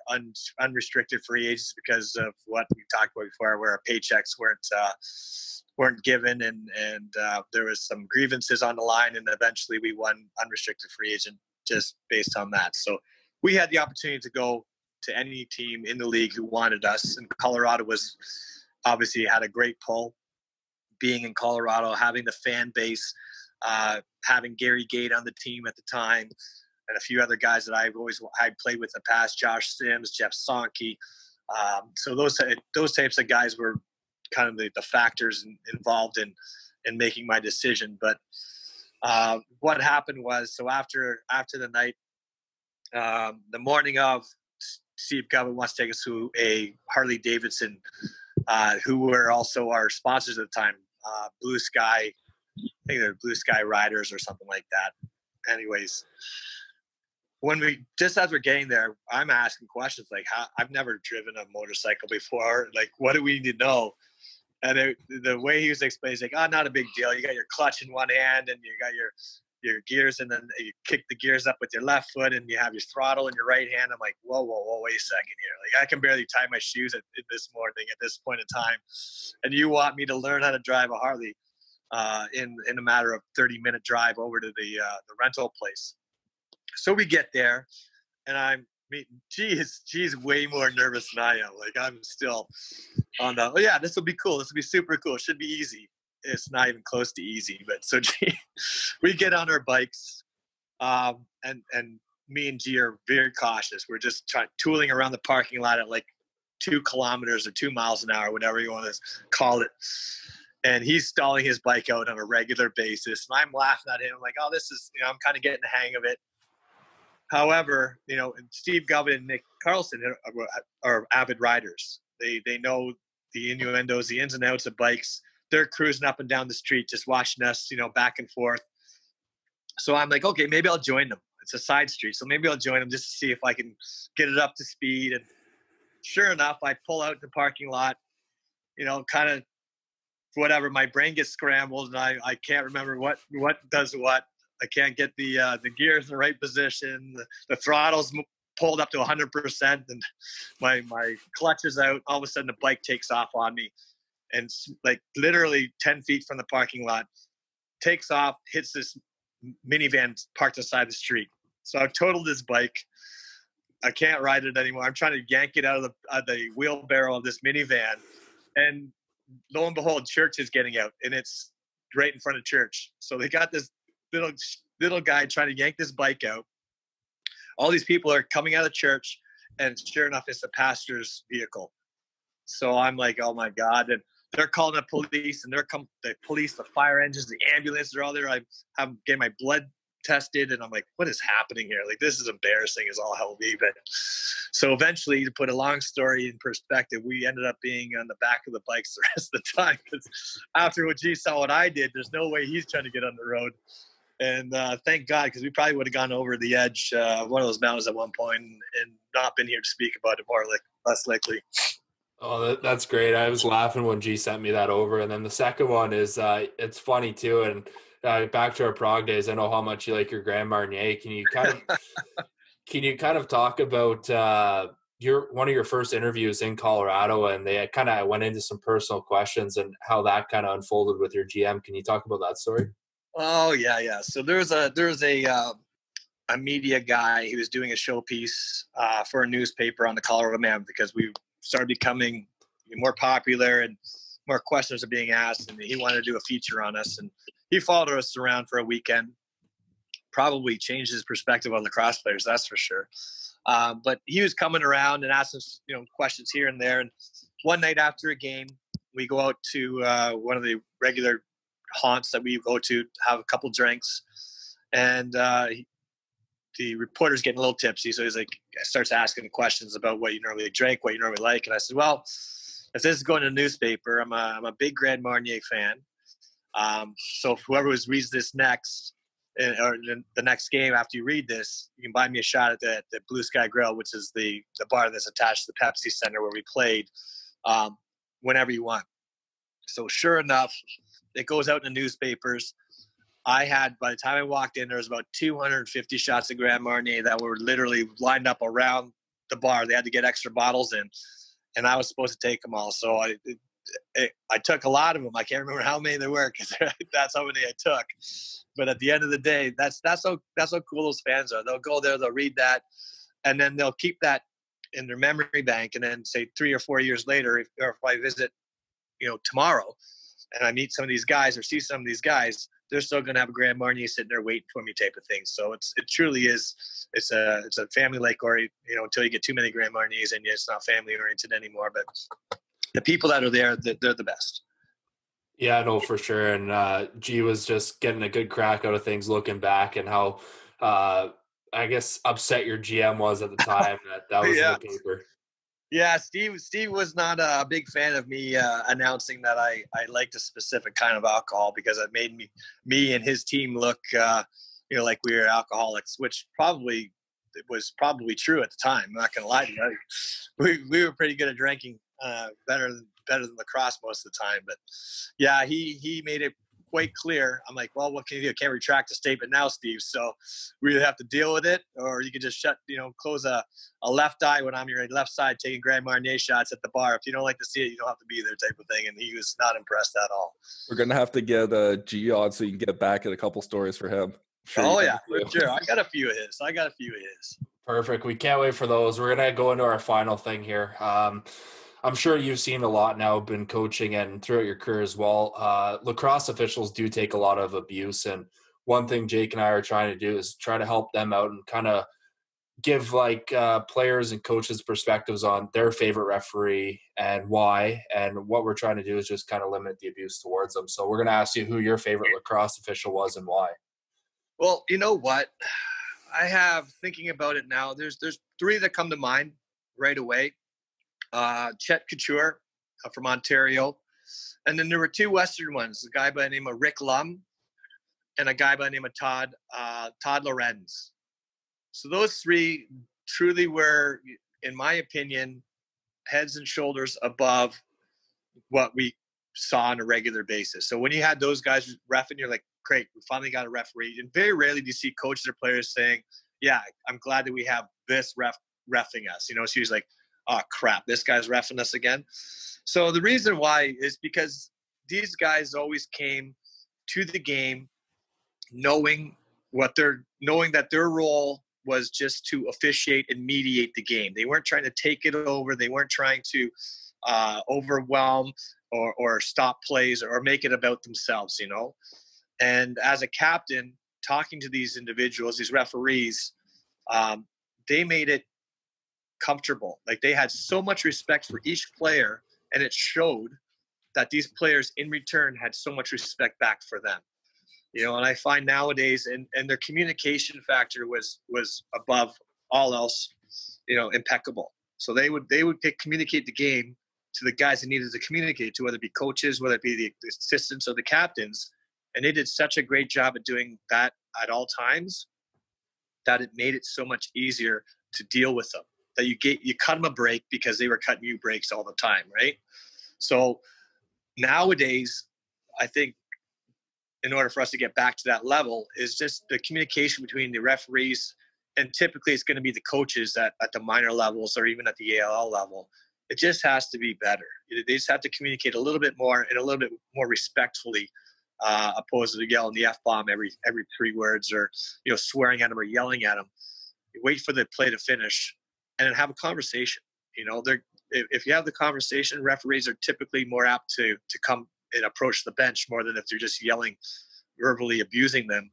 unrestricted free agents because of what we talked about before, where our paychecks weren't given, and there was some grievances on the line, and eventually we won unrestricted free agent just based on that. So we had the opportunity to go to any team in the league who wanted us. And Colorado was obviously had a great pull. Being in Colorado, having the fan base, having Gary Gate on the team at the time, and a few other guys that I'd played with in the past, Josh Sims, Jeff Sonke. So those types of guys were kind of the factors involved in making my decision. But what happened was, so after the night, the morning of, Steve Gavin wants to take us to a Harley Davidson, who were also our sponsors at the time, Blue Sky. I think they're Blue Sky Riders or something like that. Anyways, as we're getting there, I'm asking questions like, I've never driven a motorcycle before. Like, what do we need to know? And the way he was explaining, he's like, oh, not a big deal. You got your clutch in one hand and you got your gears, and then you kick the gears up with your left foot and you have your throttle in your right hand. I'm like, whoa, wait a second here. Like, I can barely tie my shoes this morning at this point in time. And you want me to learn how to drive a Harley in a matter of 30-minute drive over to the rental place. So we get there, and G's way more nervous than I am. Like, I'm still on the, this will be cool. This will be super cool. It should be easy. It's not even close to easy. But so we get on our bikes, and me and G are very cautious. We're just tooling around the parking lot at like 2 kilometers or 2 miles an hour, whatever you want to call it. And he's stalling his bike out on a regular basis. And I'm laughing at him. I'm like, oh, this is, I'm kind of getting the hang of it. However, Steve Gavin and Nick Carlson are avid riders. They know the innuendos, the ins and outs of bikes. They're cruising up and down the street, just watching us, back and forth. So I'm like, okay, maybe I'll join them. It's a side street, so maybe I'll join them just to see if I can get it up to speed. And sure enough, I pull out the parking lot, kind of whatever. My brain gets scrambled, and I can't remember what does what. I can't get the gears in the right position. The throttle's pulled up to 100%, and my clutch is out. All of a sudden, the bike takes off on me, and like literally 10 feet from the parking lot, takes off, hits this minivan parked aside the street. So I've totaled this bike. I can't ride it anymore. I'm trying to yank it out of the wheelbarrow of this minivan, and lo and behold, church is getting out, and it's right in front of church. So they got this little guy trying to yank this bike out. All these people are coming out of church, and sure enough, it's the pastor's vehicle. So I'm like, oh my God. And they're calling the police, and the police, the fire engines, the ambulance, they're all there. I'm getting my blood tested, and I'm like, what is happening here? Like, this is embarrassing as all hell be. But so eventually, to put a long story in perspective, we ended up being on the back of the bikes the rest of the time, because after what G saw what I did, there's no way he's trying to get on the road. And thank God, because we probably would have gone over the edge of one of those mountains at one point and not been here to speak about it less likely. Oh, that's great. I was laughing when G sent me that over. And then the second one is it's funny too. And back to our Prague days, I know how much you like your Grand Marnier. Can you kind of talk about one of your first interviews in Colorado, and they kind of went into some personal questions and how that kind of unfolded with your GM. Can you talk about that story? Oh yeah. So there was a media guy. He was doing a showpiece for a newspaper on the Colorado Man, because we started becoming more popular and more questions are being asked, and he wanted to do a feature on us. And he followed us around for a weekend. Probably changed his perspective on lacrosse players, that's for sure. But he was coming around and asking us, questions here and there. And one night after a game, we go out to one of the regular haunts that we go to have a couple drinks, and the reporter's getting a little tipsy, so he's like, starts asking questions about what you normally drink, what you normally like. And I said, well, if this is going to a newspaper, I'm a big Grand Marnier fan. So if whoever reads this next, or the next game after you read this, you can buy me a shot at the Blue Sky Grill, which is the bar that's attached to the Pepsi Center where we played, whenever you want. So sure enough, it goes out in the newspapers. By the time I walked in, there was about 250 shots of Grand Marnier that were literally lined up around the bar. They had to get extra bottles in, and I was supposed to take them all. So I took a lot of them. I can't remember how many there were, because that's how many I took. But at the end of the day, that's how cool those fans are. They'll go there, they'll read that, and then they'll keep that in their memory bank. And then say 3 or 4 years later, if I visit, tomorrow, and I meet some of these guys or see some of these guys, they're still going to have a Grand Marnier sitting there waiting for me type of thing. So it truly is, it's a family like, or, until you get too many Grand Marniers and it's not family oriented anymore. But the people that are there, they're the best. Yeah, no, for sure. And G was just getting a good crack out of things looking back, and how, I guess, upset your GM was at the time that was in the paper. Yeah, Steve was not a big fan of me announcing that I liked a specific kind of alcohol, because it made me and his team look, like we were alcoholics, which was probably true at the time. I'm not gonna lie to you. We were pretty good at drinking, better than lacrosse most of the time. But yeah, he made it quite clear. I'm like, well, what can you do? I can't retract the statement now, Steve. So we either have to deal with it, or you can just close a left eye when I'm your left side taking Grand Marnier shots at the bar. If you don't like to see it, you don't have to be there type of thing. And he was not impressed at all. We're going to have to get G on so you can get back at a couple stories for him. Sure, yeah, for sure. I got a few of his. Perfect. We can't wait for those. We're going to go into our final thing here. I'm sure you've seen a lot now, been coaching and throughout your career as well. Lacrosse officials do take a lot of abuse. And one thing Jake and I are trying to do is try to help them out and kind of give players and coaches perspectives on their favorite referee and why. And what we're trying to do is just kind of limit the abuse towards them. So we're going to ask you who your favorite lacrosse official was and why. Well, you know what? I have, thinking about it now, there's three that come to mind right away. Chet Couture from Ontario. And then there were two Western ones, a guy by the name of Rick Lum and a guy by the name of Todd Lorenz. So those three truly were, in my opinion, heads and shoulders above what we saw on a regular basis. So when you had those guys reffing, you're like, great, we finally got a referee. And very rarely do you see coaches or players saying, yeah, I'm glad that we have this reffing us. You know, so he's like, oh, crap, this guy's reffing us again. So the reason why is because these guys always came to the game knowing that their role was just to officiate and mediate the game. They weren't trying to take it over. They weren't trying to overwhelm or stop plays or make it about themselves, you know. And as a captain, talking to these individuals, these referees, they made it comfortable. Like, they had so much respect for each player, and it showed that these players in return had so much respect back for them. You know, and I find nowadays, and their communication factor was above all else, you know, impeccable. So they would communicate the game to the guys that needed to communicate to, whether it be coaches, whether it be the assistants or the captains. And they did such a great job at doing that at all times that it made it so much easier to deal with them. That you cut them a break because they were cutting you breaks all the time, right? So nowadays, I think, in order for us to get back to that level, is just the communication between the referees, and typically it's going to be the coaches at the minor levels or even at the ALL level. It just has to be better. They just have to communicate a little bit more and a little bit more respectfully, opposed to yelling the F-bomb every 3 words, or, you know, swearing at them or yelling at them. You wait for the play to finish and then have a conversation. You know, if you have the conversation, referees are typically more apt to come and approach the bench more than if they're just yelling, verbally abusing them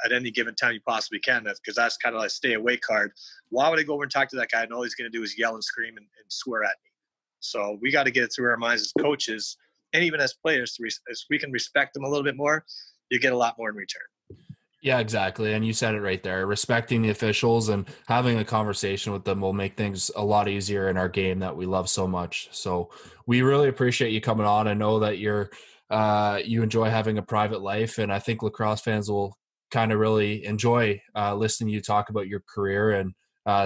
at any given time you possibly can, because that's kind of like a stay away card. Why would I go over and talk to that guy and all he's going to do is yell and scream and swear at me? So we got to get it through our minds as coaches and even as players. As we can respect them a little bit more, you get a lot more in return. Yeah, exactly. And you said it right there. Respecting the officials and having a conversation with them will make things a lot easier in our game that we love so much. So we really appreciate you coming on. I know that you enjoy having a private life, and I think lacrosse fans will kind of really enjoy listening to you talk about your career and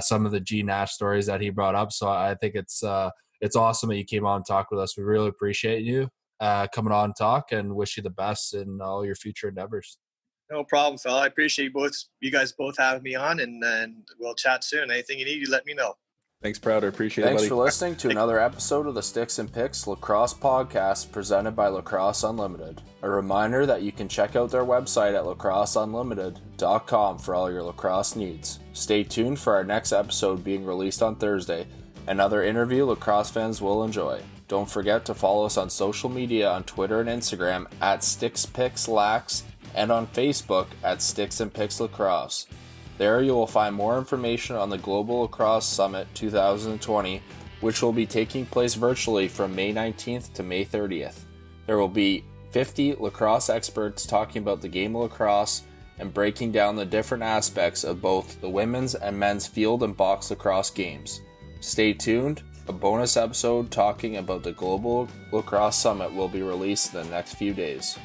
some of the G Nash stories that he brought up. So I think it's awesome that you came on and talked with us. We really appreciate you coming on and talk, and wish you the best in all your future endeavors. No problem, fella. I appreciate you guys both having me on, and we'll chat soon. Anything you need, you let me know. Thanks, Prout. I appreciate it, Thanks buddy. for listening to another episode of the Sticks and Picks Lacrosse Podcast presented by Lacrosse Unlimited. A reminder that you can check out their website at lacrosseunlimited.com for all your lacrosse needs. Stay tuned for our next episode being released on Thursday, another interview lacrosse fans will enjoy. Don't forget to follow us on social media on Twitter and Instagram at SticksPicksLax, and on Facebook at Sticks and Picks Lacrosse. There you will find more information on the Global Lacrosse Summit 2020, which will be taking place virtually from May 19th to May 30th. There will be 50 lacrosse experts talking about the game of lacrosse and breaking down the different aspects of both the women's and men's field and box lacrosse games. Stay tuned. A bonus episode talking about the Global Lacrosse Summit will be released in the next few days.